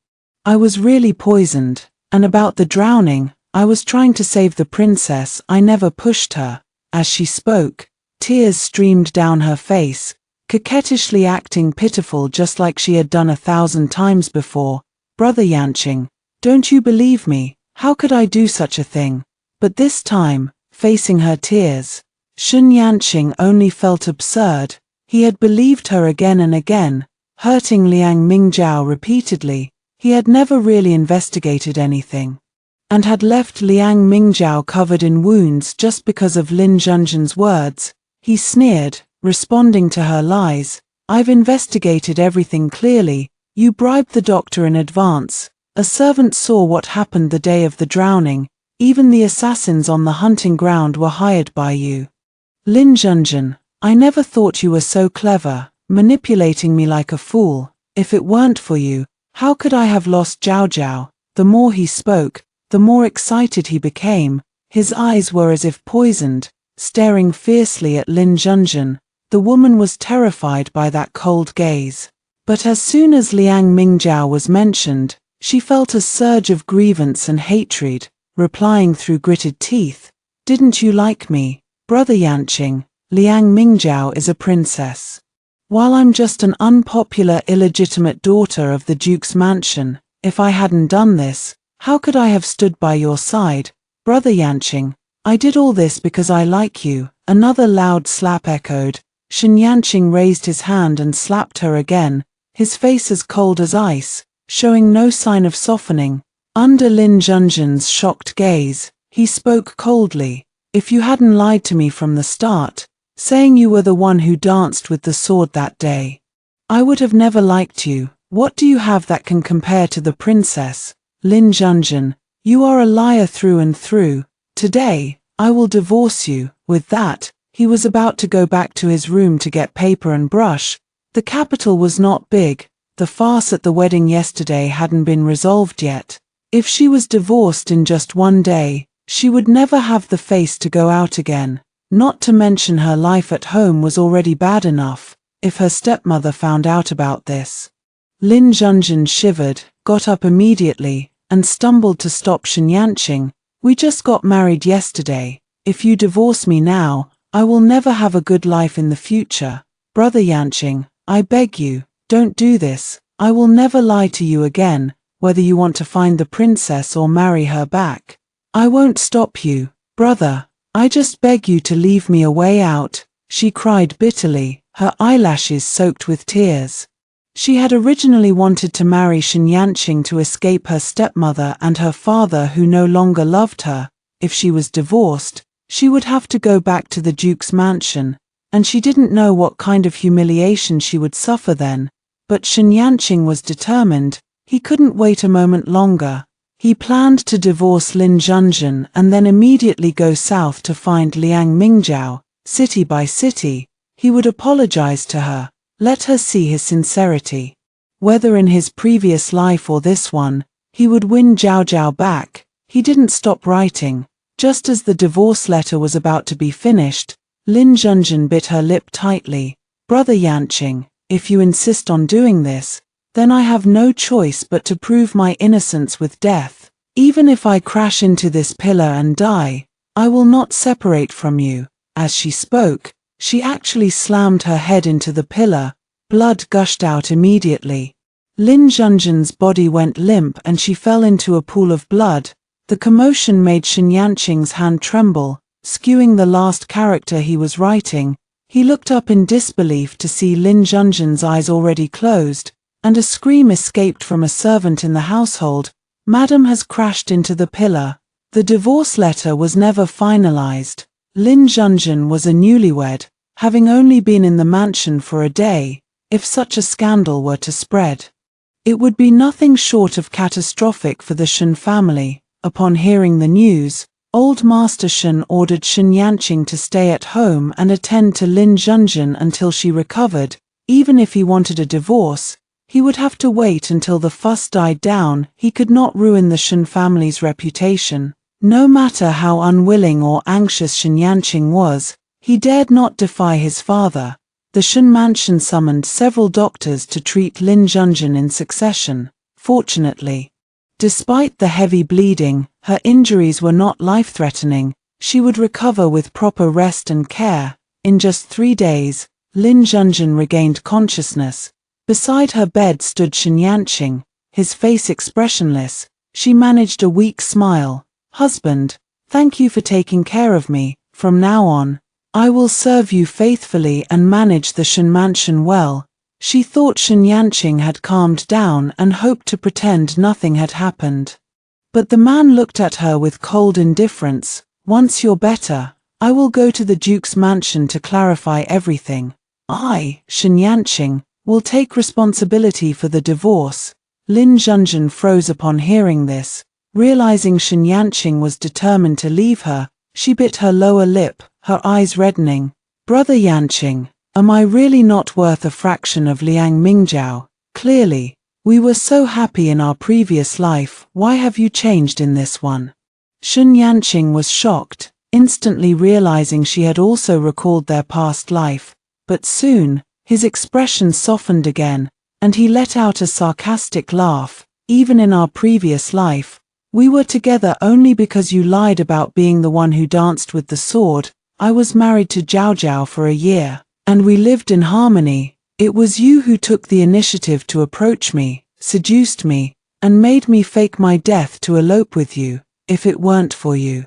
Speaker 1: I was really poisoned. And about the drowning, I was trying to save the princess. I never pushed her. As she spoke, tears streamed down her face, coquettishly acting pitiful just like she had done 1,000 times before. Brother Yanqing, don't you believe me? How could I do such a thing? But this time, facing her tears, Shun Yanqing only felt absurd. He had believed her again and again, hurting Liang Mingjiao repeatedly. He had never really investigated anything, and had left Liang Mingjiao covered in wounds just because of Lin Zhenzhen's words. He sneered, responding to her lies. I've investigated everything clearly. You bribed the doctor in advance. A servant saw what happened the day of the drowning. Even the assassins on the hunting ground were hired by you. Lin Zhenzhen, I never thought you were so clever, manipulating me like a fool. If it weren't for you, how could I have lost Zhao Zhao? The more he spoke, the more excited he became. His eyes were as if poisoned, staring fiercely at Lin Zhenzhen. The woman was terrified by that cold gaze. But as soon as Liang Mingjiao was mentioned, she felt a surge of grievance and hatred, replying through gritted teeth, "Didn't you like me, Brother Yanqing? Liang Mingjiao is a princess, while I'm just an unpopular illegitimate daughter of the Duke's mansion. If I hadn't done this, how could I have stood by your side, Brother Yanqing? I did all this because I like you." Another loud slap echoed. Shun Yanqing raised his hand and slapped her again, his face as cold as ice, showing no sign of softening. Under Lin Zhenzhen's shocked gaze, he spoke coldly. "If you hadn't lied to me from the start, saying you were the one who danced with the sword that day, I would have never liked you. What do you have that can compare to the princess? Lin Zhenzhen, you are a liar through and through. Today, I will divorce you." With that, he was about to go back to his room to get paper and brush. The capital was not big. The farce at the wedding yesterday hadn't been resolved yet. If she was divorced in just one day, she would never have the face to go out again. Not to mention her life at home was already bad enough. If her stepmother found out about this. Lin Zhenzhen shivered, got up immediately, and stumbled to stop Shun Yanqing. "We just got married yesterday. If you divorce me now, I will never have a good life in the future. Brother Yanqing, I beg you, don't do this. I will never lie to you again, whether you want to find the princess or marry her back. I won't stop you, brother. I just beg you to leave me a way out," she cried bitterly, her eyelashes soaked with tears. She had originally wanted to marry Shun Yanqing to escape her stepmother and her father who no longer loved her. If she was divorced, she would have to go back to the Duke's mansion, and she didn't know what kind of humiliation she would suffer then. But Shun Yanqing was determined. He couldn't wait a moment longer. He planned to divorce Lin Zhenzhen and then immediately go south to find Liang Mingjiao. City by city, he would apologize to her, let her see his sincerity. Whether in his previous life or this one, he would win Zhao Zhao back. He didn't stop writing. Just as the divorce letter was about to be finished, Lin Zhenzhen bit her lip tightly. "Brother Yanqing, if you insist on doing this, then I have no choice but to prove my innocence with death. Even if I crash into this pillar and die, I will not separate from you." As she spoke, she actually slammed her head into the pillar. Blood gushed out immediately. Lin Zhenzhen's body went limp and she fell into a pool of blood. The commotion made Shun Yanqing's hand tremble, skewing the last character he was writing. He looked up in disbelief to see Lin Zhenzhen's eyes already closed, and a scream escaped from a servant in the household. "Madam has crashed into the pillar." The divorce letter was never finalized. Lin Zhenzhen was a newlywed, having only been in the mansion for a day. If such a scandal were to spread, it would be nothing short of catastrophic for the Shun family. Upon hearing the news, old Master Shun ordered Shun Yanqing to stay at home and attend to Lin Zhenzhen until she recovered. Even if he wanted a divorce, he would have to wait until the fuss died down. He could not ruin the Shun family's reputation. No matter how unwilling or anxious Shun Yanqing was, he dared not defy his father. The Shun mansion summoned several doctors to treat Lin Zhenzhen in succession. Fortunately, despite the heavy bleeding, her injuries were not life-threatening. She would recover with proper rest and care. In just 3 days, Lin Zhenzhen regained consciousness. Beside her bed stood Shun Yanqing, his face expressionless. She managed a weak smile. "Husband, thank you for taking care of me. From now on, I will serve you faithfully and manage the Shen mansion well." She thought Shen Yanqing had calmed down and hoped to pretend nothing had happened. But the man looked at her with cold indifference. "Once you're better, I will go to the Duke's mansion to clarify everything. I, Shen Yanqing, will take responsibility for the divorce." Lin Zhenzhen froze upon hearing this. Realizing Shen Yanqing was determined to leave her, she bit her lower lip, her eyes reddening. "Brother Yanqing, am I really not worth a fraction of Liang Mingjiao? Clearly, we were so happy in our previous life, why have you changed in this one?" Shen Yanqing was shocked, instantly realizing she had also recalled their past life, but soon, his expression softened again, and he let out a sarcastic laugh. "Even in our previous life, we were together only because you lied about being the one who danced with the sword. I was married to Zhao Zhao for a year, and we lived in harmony. It was you who took the initiative to approach me, seduced me, and made me fake my death to elope with you. If it weren't for you,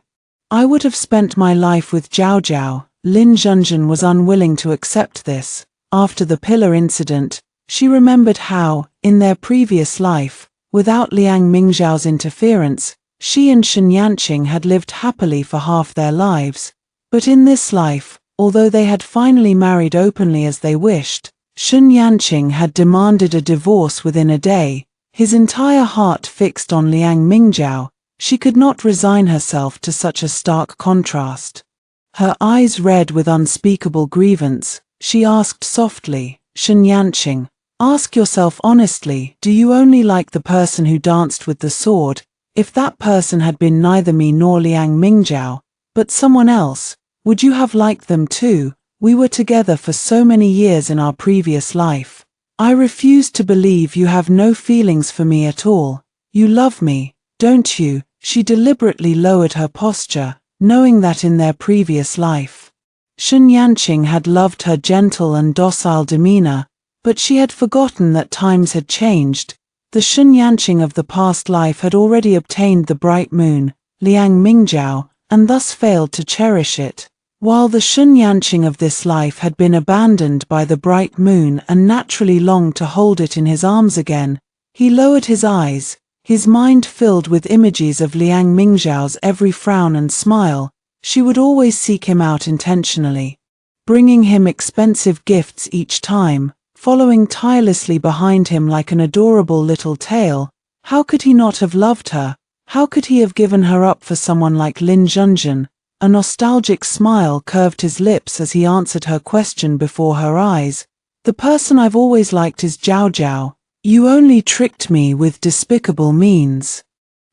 Speaker 1: I would have spent my life with Zhao Zhao." Lin Zhenzhen was unwilling to accept this. After the pillar incident, she remembered how, in their previous life, without Liang Mingjiao's interference, she and Shen Yanqing had lived happily for half their lives. But in this life, although they had finally married openly as they wished, Shen Yanqing had demanded a divorce within a day, his entire heart fixed on Liang Mingjiao. She could not resign herself to such a stark contrast. Her eyes red with unspeakable grievance, she asked softly, "Shen Yanqing, ask yourself honestly, do you only like the person who danced with the sword? If that person had been neither me nor Liang Mingjiao, but someone else, would you have liked them too? We were together for so many years in our previous life. I refuse to believe you have no feelings for me at all. You love me, don't you?" She deliberately lowered her posture, knowing that in their previous life, Shen Yanqing had loved her gentle and docile demeanor, but she had forgotten that times had changed. The Shen Yanqing of the past life had already obtained the bright moon, Liang Mingjiao, and thus failed to cherish it, while the Shen Yanqing of this life had been abandoned by the bright moon and naturally longed to hold it in his arms again. He lowered his eyes, his mind filled with images of Liang Mingjiao's every frown and smile. She would always seek him out intentionally, bringing him expensive gifts each time, following tirelessly behind him like an adorable little tail. How could he not have loved her? How could he have given her up for someone like Lin Zhenzhen? A nostalgic smile curved his lips as he answered her question before her eyes. "The person I've always liked is Zhao Zhao. You only tricked me with despicable means."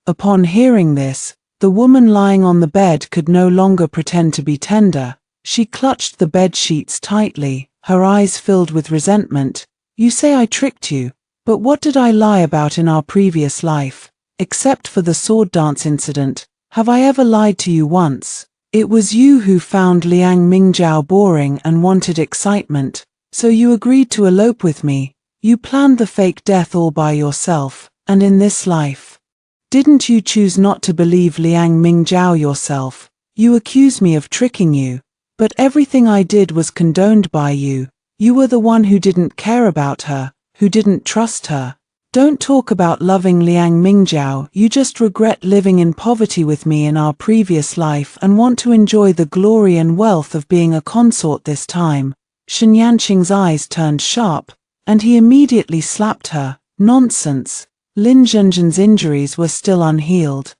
Speaker 1: Upon hearing this, the woman lying on the bed could no longer pretend to be tender. She clutched the bed sheets tightly, her eyes filled with resentment. "You say I tricked you, but what did I lie about in our previous life? Except for the sword dance incident, have I ever lied to you once? It was you who found Liang Mingjiao boring and wanted excitement, so you agreed to elope with me. You planned the fake death all by yourself, and in this life, didn't you choose not to believe Liang Mingjiao yourself? You accuse me of tricking you, but everything I did was condoned by you. You were the one who didn't care about her, who didn't trust her. Don't talk about loving Liang Mingjiao, you just regret living in poverty with me in our previous life and want to enjoy the glory and wealth of being a consort this time." Shen Yanqing's eyes turned sharp, and he immediately slapped her. "Nonsense." Lin Zhenzhen's injuries were still unhealed,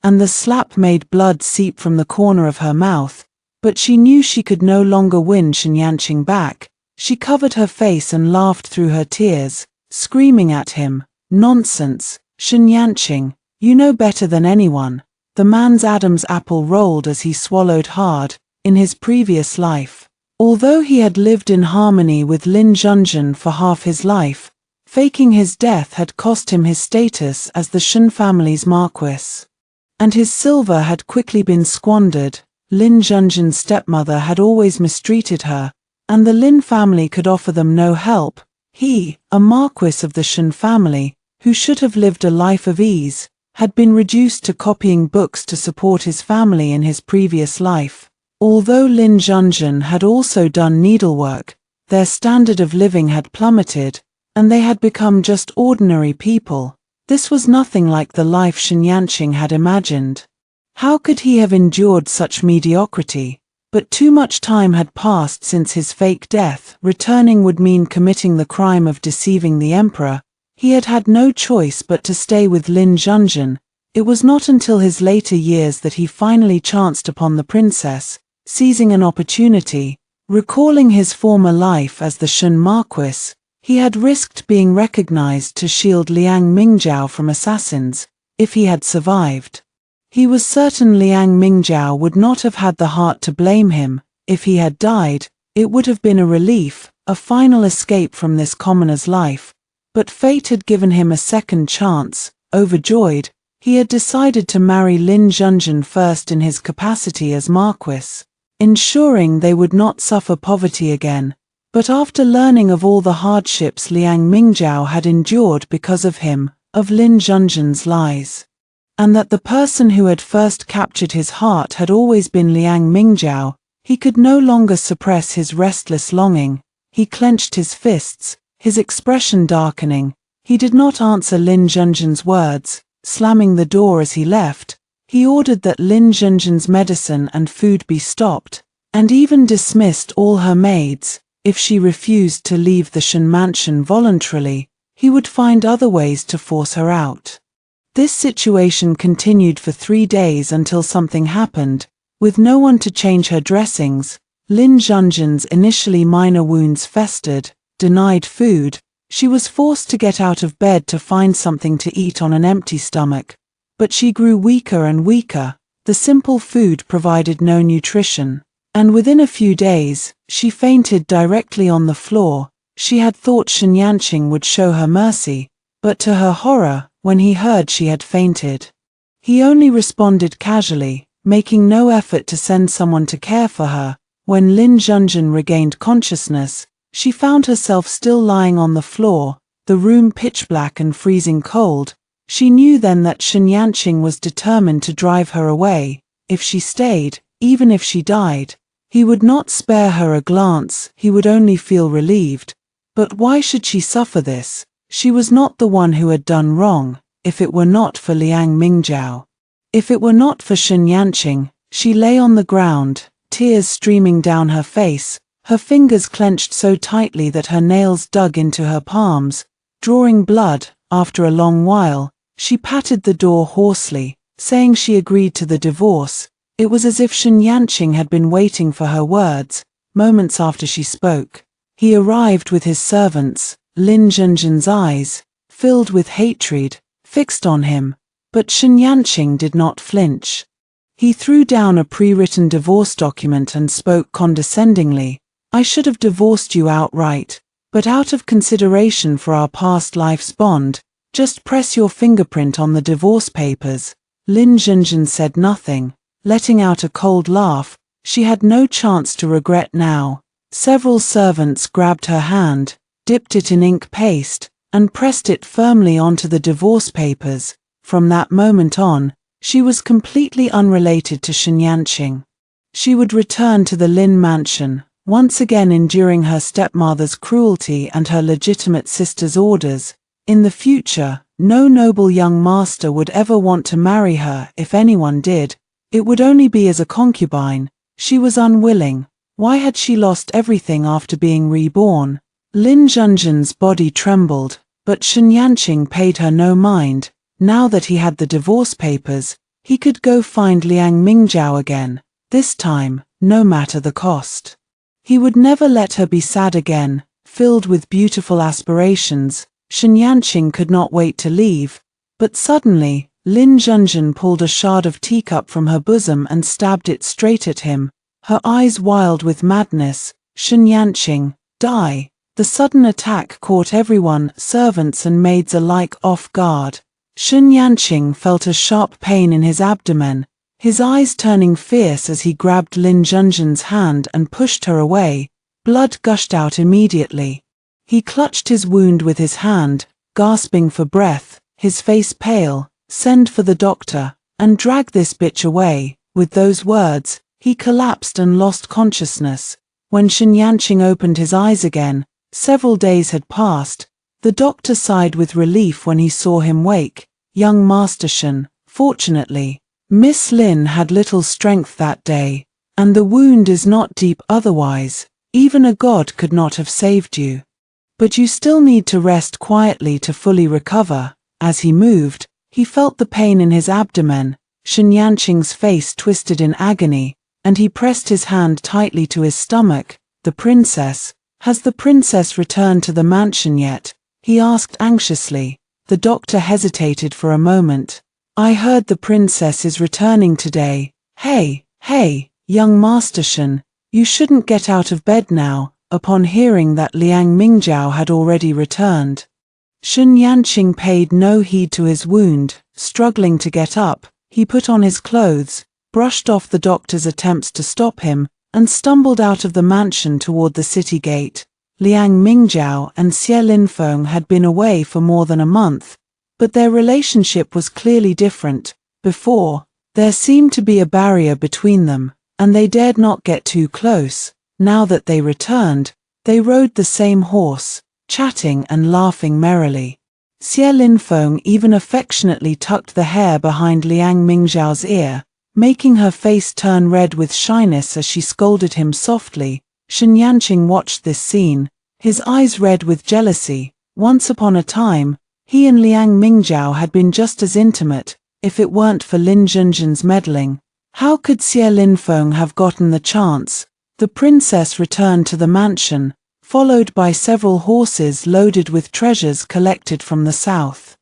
Speaker 1: and the slap made blood seep from the corner of her mouth, but she knew she could no longer win Shen Yanqing back. She covered her face and laughed through her tears, screaming at him, "Nonsense, Shen Yanqing, you know better than anyone." The man's Adam's apple rolled as he swallowed hard. In his previous life, although he had lived in harmony with Lin Zhenzhen for half his life, faking his death had cost him his status as the Shen family's marquis, and his silver had quickly been squandered. Lin Zhenzhen's stepmother had always mistreated her, and the Lin family could offer them no help. He, a marquis of the Shen family, who should have lived a life of ease, had been reduced to copying books to support his family in his previous life. Although Lin Zhenzhen had also done needlework, their standard of living had plummeted, and they had become just ordinary people. This was nothing like the life Shen Yanqing had imagined. How could he have endured such mediocrity? But too much time had passed since his fake death. Returning would mean committing the crime of deceiving the emperor. He had had no choice but to stay with Lin Zhenzhen. It was not until his later years that he finally chanced upon the princess, seizing an opportunity. Recalling his former life as the Shen Marquis, he had risked being recognized to shield Liang Mingjiao from assassins. If he had survived, he was certain Liang Mingjiao would not have had the heart to blame him. If he had died, it would have been a relief, a final escape from this commoner's life. But fate had given him a second chance. Overjoyed, he had decided to marry Lin Zhenzhen first in his capacity as Marquis, ensuring they would not suffer poverty again. But after learning of all the hardships Liang Mingjiao had endured because of him, of Lin Zhenzhen's lies, and that the person who had first captured his heart had always been Liang Mingjiao, he could no longer suppress his restless longing. He clenched his fists, his expression darkening. He did not answer Lin Zhenzhen's words. Slamming the door as he left, he ordered that Lin Zhenzhen's medicine and food be stopped, and even dismissed all her maids. If she refused to leave the Shen mansion voluntarily, he would find other ways to force her out. This situation continued for 3 days until something happened. With no one to change her dressings, Lin Zhenzhen's initially minor wounds festered. Denied food, she was forced to get out of bed to find something to eat on an empty stomach. But she grew weaker and weaker. The simple food provided no nutrition, and within a few days, she fainted directly on the floor. She had thought Shen Yanqing would show her mercy, but to her horror, when he heard she had fainted, he only responded casually, making no effort to send someone to care for her. When Lin Zhenzhen regained consciousness, she found herself still lying on the floor, the room pitch black and freezing cold. She knew then that Shen Yanqing was determined to drive her away. If she stayed, even if she died, he would not spare her a glance. He would only feel relieved. But why should she suffer this? She was not the one who had done wrong. If it were not for Liang Mingjiao, if it were not for Shen Yanqing, she lay on the ground, tears streaming down her face, her fingers clenched so tightly that her nails dug into her palms, drawing blood. After a long while, she patted the door hoarsely, saying she agreed to the divorce. It was as if Shen Yanqing had been waiting for her words. Moments after she spoke, he arrived with his servants. Lin Zhenzhen's eyes, filled with hatred, fixed on him, but Shen Yanqing did not flinch. He threw down a pre-written divorce document and spoke condescendingly. I should have divorced you outright, but out of consideration for our past life's bond, just press your fingerprint on the divorce papers. Lin Zhenzhen said nothing, letting out a cold laugh. She had no chance to regret now. Several servants grabbed her hand, dipped it in ink paste, and pressed it firmly onto the divorce papers. From that moment on, she was completely unrelated to Shen Yanqing. She would return to the Lin mansion, once again enduring her stepmother's cruelty and her legitimate sister's orders. In the future, no noble young master would ever want to marry her. If anyone did, it would only be as a concubine. She was unwilling. Why had she lost everything after being reborn? Lin Zhenzhen's body trembled, but Shen Yanqing paid her no mind. Now that he had the divorce papers, he could go find Liang Mingjiao again, this time, no matter the cost. He would never let her be sad again. Filled with beautiful aspirations, Shen Yanqing could not wait to leave. But suddenly, Lin Zhenzhen pulled a shard of teacup from her bosom and stabbed it straight at him, her eyes wild with madness. Shen Yanqing, die! The sudden attack caught everyone, servants and maids alike, off guard. Shen Yanqing felt a sharp pain in his abdomen, his eyes turning fierce as he grabbed Lin Zhenzhen's hand and pushed her away. Blood gushed out immediately. He clutched his wound with his hand, gasping for breath, his face pale. Send for the doctor, and drag this bitch away. With those words, He collapsed and lost consciousness. When Shen Yanqing opened his eyes again, several days had passed. The doctor sighed with relief when he saw him wake. Young Master Shen, fortunately, Miss Lin had little strength that day, and the wound is not deep otherwise. Even a god could not have saved you. But you still need to rest quietly to fully recover. As he moved, he felt the pain in his abdomen. Shen Yanqing's face twisted in agony, and he pressed his hand tightly to his stomach. The princess, has the princess returned to the mansion yet? He asked anxiously. The doctor hesitated for a moment. I heard the princess is returning today. Hey, young Master Shen, you shouldn't get out of bed now. Upon hearing that Liang Mingjiao had already returned, Shen Yanqing paid no heed to his wound. Struggling to get up, he put on his clothes, brushed off the doctor's attempts to stop him, and stumbled out of the mansion toward the city gate. Liang Mingjiao and Xie Linfeng had been away for more than a month, but their relationship was clearly different. Before, there seemed to be a barrier between them, and they dared not get too close. Now that they returned, they rode the same horse, chatting and laughing merrily. Xie Linfeng even affectionately tucked the hair behind Liang Mingjiao's ear, making her face turn red with shyness as she scolded him softly. Shen Yanqing watched this scene, his eyes red with jealousy. Once upon a time, he and Liang Mingjiao had been just as intimate. If it weren't for Lin Zhenzhen's meddling, how could Xie Linfeng have gotten the chance? The princess returned to the mansion, followed by several horses loaded with treasures collected from the south.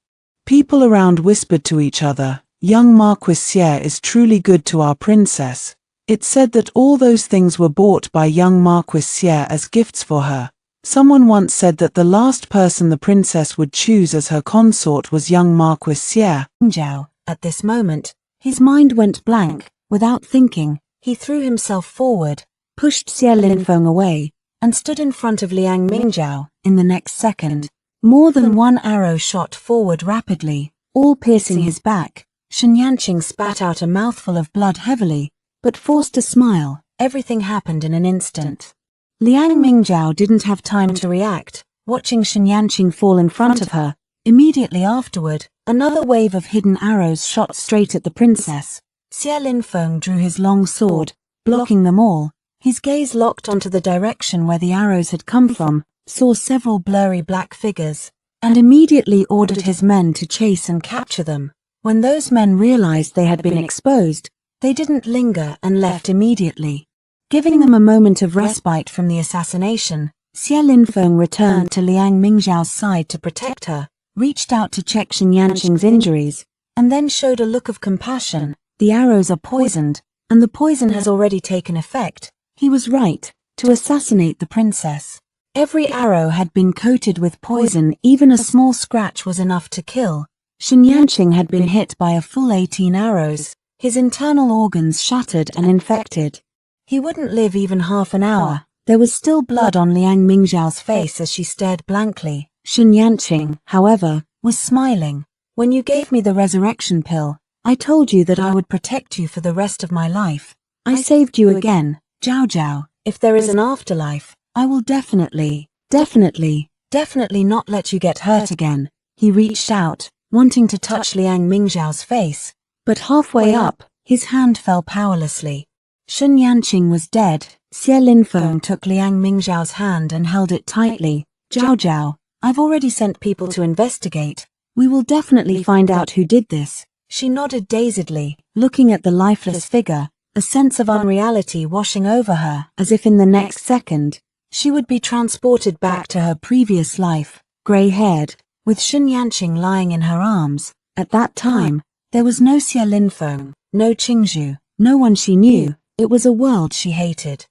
Speaker 1: People around whispered to each other, young Marquis Xie is truly good to our princess. It said that all those things were bought by young Marquis Xie as gifts for her. Someone once said that the last person the princess would choose as her consort was young Marquis Xie.
Speaker 2: Zhao, at this moment, his mind went blank. Without thinking, he threw himself forward, pushed Xie Linfeng away, and stood in front of Liang Mingjiao. In the next second, more than one arrow shot forward rapidly, all piercing his back. Shen Yanqing spat out a mouthful of blood heavily, but forced a smile. Everything happened in an instant. Liang Mingjiao didn't have time to react, watching Shen Yanqing fall in front of her. Immediately afterward, another wave of hidden arrows shot straight at the princess. Xie Linfeng drew his long sword, blocking them all. His gaze locked onto the direction where the arrows had come from, saw several blurry black figures, and immediately ordered his men to chase and capture them. When those men realized they had been exposed, they didn't linger and left immediately. Giving them a moment of respite from the assassination, Xie Linfeng returned to Liang Mingjiao's side to protect her, reached out to check Shen Yanqing's injuries, and then showed a look of compassion. The arrows are poisoned, and the poison has already taken effect. He was right to assassinate the princess. Every arrow had been coated with poison, even a small scratch was enough to kill. Shen Yanqing had been hit by a full 18 arrows, his internal organs shattered and infected. He wouldn't live even half an hour. There was still blood on Liang Mingjiao's face as she stared blankly. Shen Yanqing, however, was smiling. When you gave me the resurrection pill, I told you that I would protect you for the rest of my life. I saved you again, Zhao. If there is an afterlife, I will definitely not let you get hurt again. He reached out, wanting to touch Liang Mingjiao's face, but halfway up, his hand fell powerlessly. Shen Yanqing was dead. Xie Linfeng took Liang Mingjiao's hand and held it tightly. Zhao, I've already sent people to investigate. We will definitely find out who did this. She nodded dazedly, looking at the lifeless figure, a sense of unreality washing over her, as if in the next second, she would be transported back to her previous life, grey-haired, with Shen Yanqing lying in her arms. At that time, there was no Xie Linfeng, no Qingzhu, no one she knew. It was a world she hated,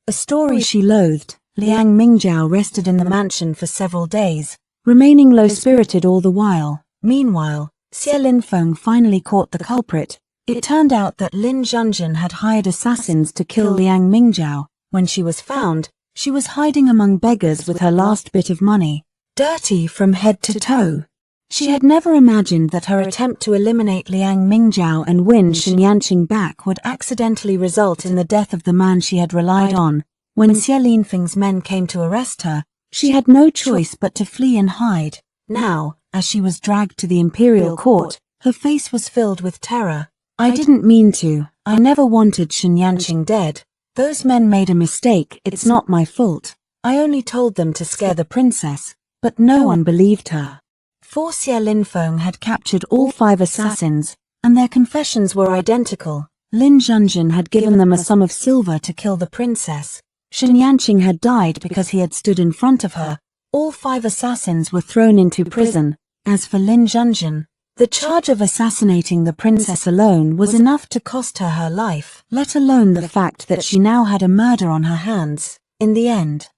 Speaker 2: a story she loathed. Liang Mingjiao rested in the mansion for several days, remaining low-spirited all the while. Meanwhile, Xie Linfeng finally caught the culprit. It turned out that Lin Zhenzhen had hired assassins to kill Liang Mingjiao. When she was found, she was hiding among beggars with her last bit of money, dirty from head to toe. She had never imagined that her attempt to eliminate Liang Mingzhao and win Shenyanqing back would accidentally result in the death of the man she had relied on. When Xie Linfeng's men came to arrest her, she had no choice but to flee and hide. Now, as she was dragged to the imperial court, her face was filled with terror. I didn't mean to. I never wanted Shenyanqing dead. Those men made a mistake. It's not my fault. I only told them to scare the princess, but no one believed her. For Xie Linfeng had captured all 5 assassins, and their confessions were identical. Lin Zhenjin had given them a sum of silver to kill the princess. Shenyanqing had died because he had stood in front of her. All 5 assassins were thrown into prison. As for Lin Zhenjin, the charge of assassinating the princess alone was enough to cost her her life, let alone the fact that she now had a murder on her hands. In the end,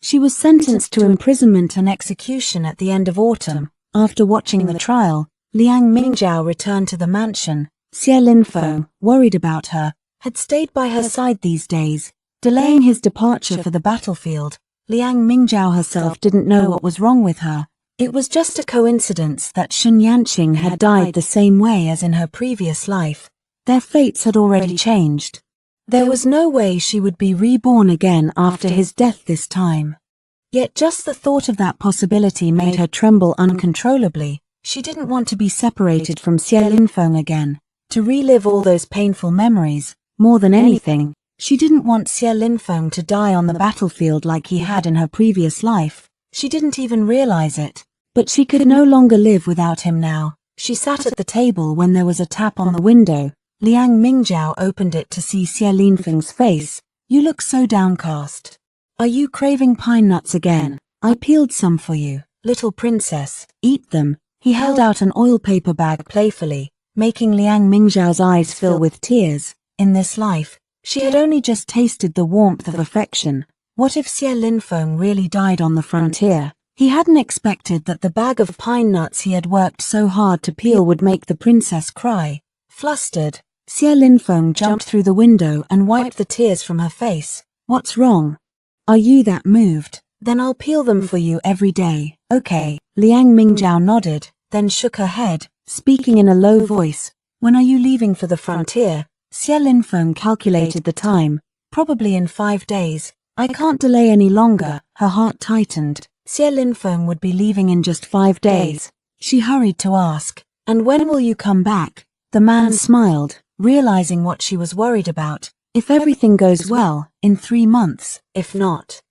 Speaker 2: she was sentenced to imprisonment and execution at the end of autumn. After watching the trial, Liang Mingzhao returned to the mansion. Xie Linfeng, worried about her, had stayed by her side these days, delaying his departure for the battlefield. Liang Mingzhao herself didn't know what was wrong with her. It was just a coincidence that Shenyanqing had died the same way as in her previous life. Their fates had already changed. There was no way she would be reborn again after his death this time. Yet just the thought of that possibility made her tremble uncontrollably. She didn't want to be separated from Xie Linfeng again, to relive all those painful memories. More than anything, she didn't want Xie Linfeng to die on the battlefield like he had in her previous life. She didn't even realize it. But she could no longer live without him now. She sat at the table when there was a tap on the window. Liang Mingzhao opened it to see Xie Linfeng's face. You look so downcast. Are you craving pine nuts again? I peeled some for you. Little princess, eat them. He held out an oil paper bag playfully, making Liang Mingzhao's eyes fill with tears. In this life, she had only just tasted the warmth of affection. What if Xie Linfeng really died on the frontier? He hadn't expected that the bag of pine nuts he had worked so hard to peel would make the princess cry. Flustered, Xie Linfeng jumped through the window and wiped the tears from her face. What's wrong? Are you that moved? Then I'll peel them for you every day. Okay. Liang Mingzhao nodded, then shook her head, speaking in a low voice. When are you leaving for the frontier? Xie Linfeng calculated the time. Probably in 5 days. I can't delay any longer. Her heart tightened. Xie Linfeng would be leaving in just 5 days. She hurried to ask, and when will you come back? The man smiled, realizing what she was worried about. If everything goes well, in 3 months. If not,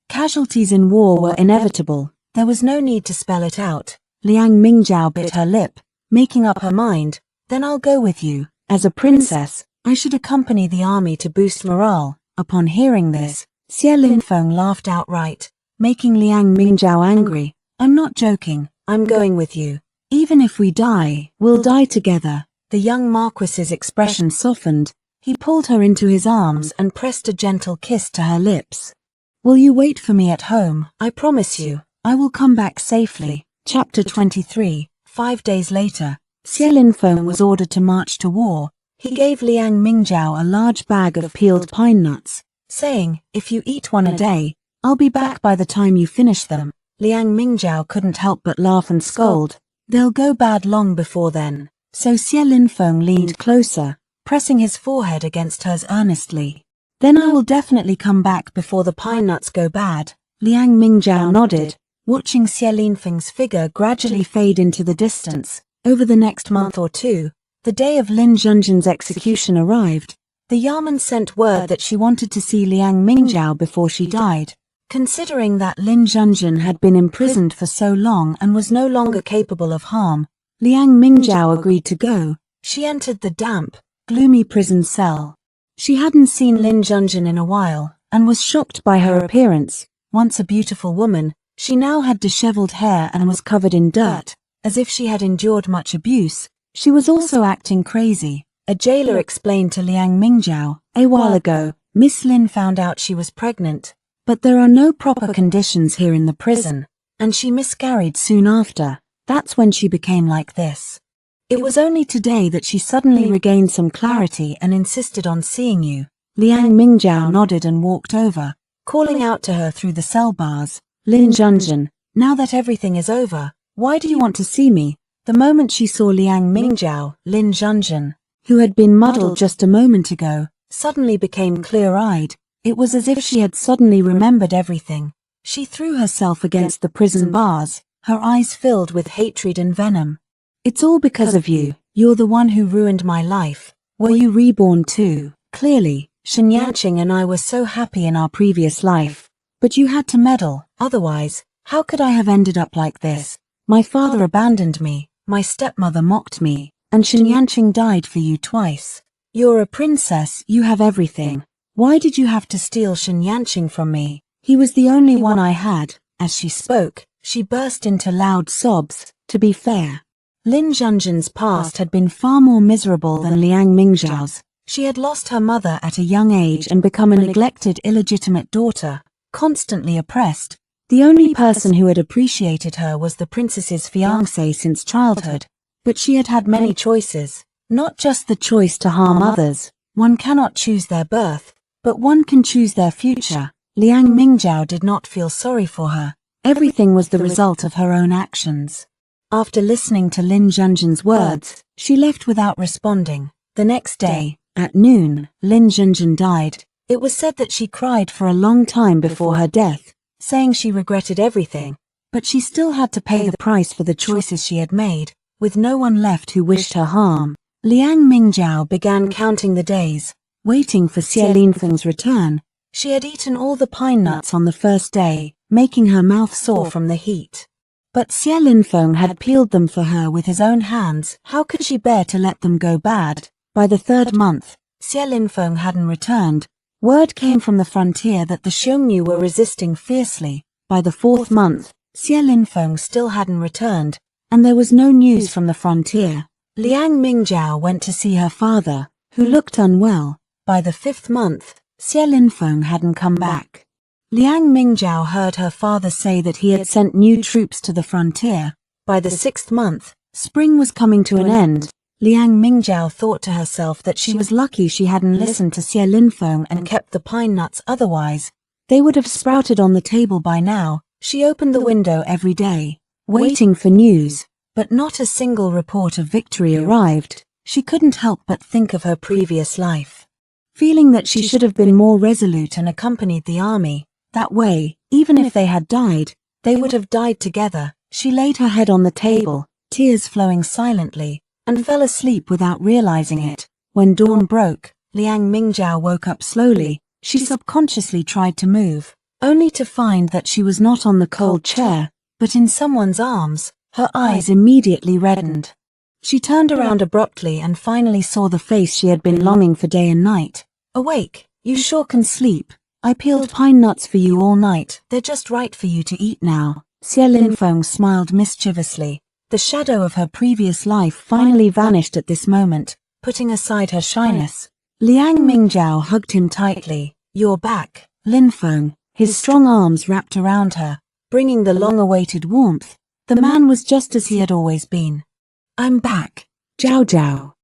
Speaker 2: casualties in war were inevitable. There was no need to spell it out. Liang Mingzhao bit her lip, making up her mind. Then I'll go with you. As a princess, I should accompany the army to boost morale. Upon hearing this, Xie Linfeng laughed outright, making Liang Mingzhao angry. I'm not joking. I'm going with you. Even if we die, we'll die together. The young marquis's expression softened. He pulled her into his arms and pressed a gentle kiss to her lips. Will you wait for me at home? I promise you, I will come back safely. Chapter 23. 5 days later, Xie Linfeng was ordered to march to war. He gave Liang Mingzhao a large bag of peeled pine nuts, saying, if you eat one a day, I'll be back by the time you finish them. Liang Mingzhao couldn't help but laugh and scold. They'll go bad long before then. So Xie Linfeng leaned closer, pressing his forehead against hers earnestly. Then I will definitely come back before the pine nuts go bad. Liang Mingzhao nodded, watching Xie Linfeng's figure gradually fade into the distance. Over the next month or two, the day of Lin Zhenjin's execution arrived. The Yamen sent word that she wanted to see Liang Mingzhao before she died. Considering that Lin Zhenjin had been imprisoned for so long and was no longer capable of harm, Liang Mingzhao agreed to go. She entered the damp, gloomy prison cell. She hadn't seen Lin Zhenjin in a while, and was shocked by her appearance. Once a beautiful woman, she now had disheveled hair and was covered in dirt, as if she had endured much abuse. She was also acting crazy. A jailer explained to Liang Mingzhao, a while ago, Miss Lin found out she was pregnant. But there are no proper conditions here in the prison, and she miscarried soon after. That's when she became like this. It was only today that she suddenly regained some clarity and insisted on seeing you. Liang Mingzhao nodded and walked over, calling out to her through the cell bars. Lin Zhenjin, now that everything is over, Why do you want to see me? The moment she saw Liang Mingjiao, Lin Zhenzhen, who had been muddled just a moment ago, suddenly became clear-eyed. It was as if she had suddenly remembered everything. She threw herself against the prison bars, her eyes filled with hatred and venom. It's all because of you. You're the one who ruined my life. Were you reborn too? Clearly, Shen Yanqing and I were so happy in our previous life. But you had to meddle, otherwise, how could I have ended up like this? My father abandoned me, my stepmother mocked me, and Shen Yanqing died for you twice. You're a princess, you have everything. Why did you have to steal Shen Yanqing from me? He was the only one I had. As she spoke, she burst into loud sobs. To be fair, Lin Zhenzhen's past had been far more miserable than Liang Mingjiao's. She had lost her mother at a young age and become a neglected illegitimate daughter, constantly oppressed. The only person who had appreciated her was the princess's fiancé since childhood. But she had had many choices, not just the choice to harm others. One cannot choose their birth, but one can choose their future. Liang Mingjiao did not feel sorry for her. Everything was the result of her own actions. After listening to Lin Zhenzhen's words, she left without responding. The next day, at noon, Lin Zhenzhen died. It was said that she cried for a long time before her death, saying she regretted everything, but she still had to pay the price for the choices she had made, with no one left who wished her harm. Liang Mingjiao began counting the days, waiting for Xie Linfeng's return. She had eaten all the pine nuts on the first day, making her mouth sore from the heat. But Xie Linfeng had peeled them for her with his own hands. How could she bear to let them go bad? By the third month, Xie Linfeng hadn't returned. Word came from the frontier that the Xiongnu were resisting fiercely. By the fourth month, Xie Linfeng still hadn't returned, and there was no news from the frontier. Liang Mingjiao went to see her father, who looked unwell. By the fifth month, Xie Linfeng hadn't come back. Liang Mingjiao heard her father say that he had sent new troops to the frontier. By the sixth month, spring was coming to an end. Liang Mingjiao thought to herself that she was lucky she hadn't listened to Xie Linfeng and kept the pine nuts, otherwise they would have sprouted on the table by now. She opened the window every day, waiting for news, but not a single report of victory arrived. She couldn't help but think of her previous life, feeling that she should have been more resolute and accompanied the army. That way, even if they had died, they would have died together. She laid her head on the table, tears flowing silently, and fell asleep without realizing it. When dawn broke, Liang Mingjiao woke up slowly. She subconsciously tried to move, only to find that she was not on the cold chair, but in someone's arms. Her eyes immediately reddened. She turned around abruptly and finally saw the face she had been longing for day and night. Awake, you sure can sleep. I peeled pine nuts for you all night. They're just right for you to eat now. Xie Linfeng smiled mischievously. The shadow of her previous life finally vanished at this moment, putting aside her shyness. Liang Mingjiao hugged him tightly. You're back, Linfeng. His strong arms wrapped around her, bringing the long-awaited warmth. The man was just as he had always been. I'm back, Zhao Zhao.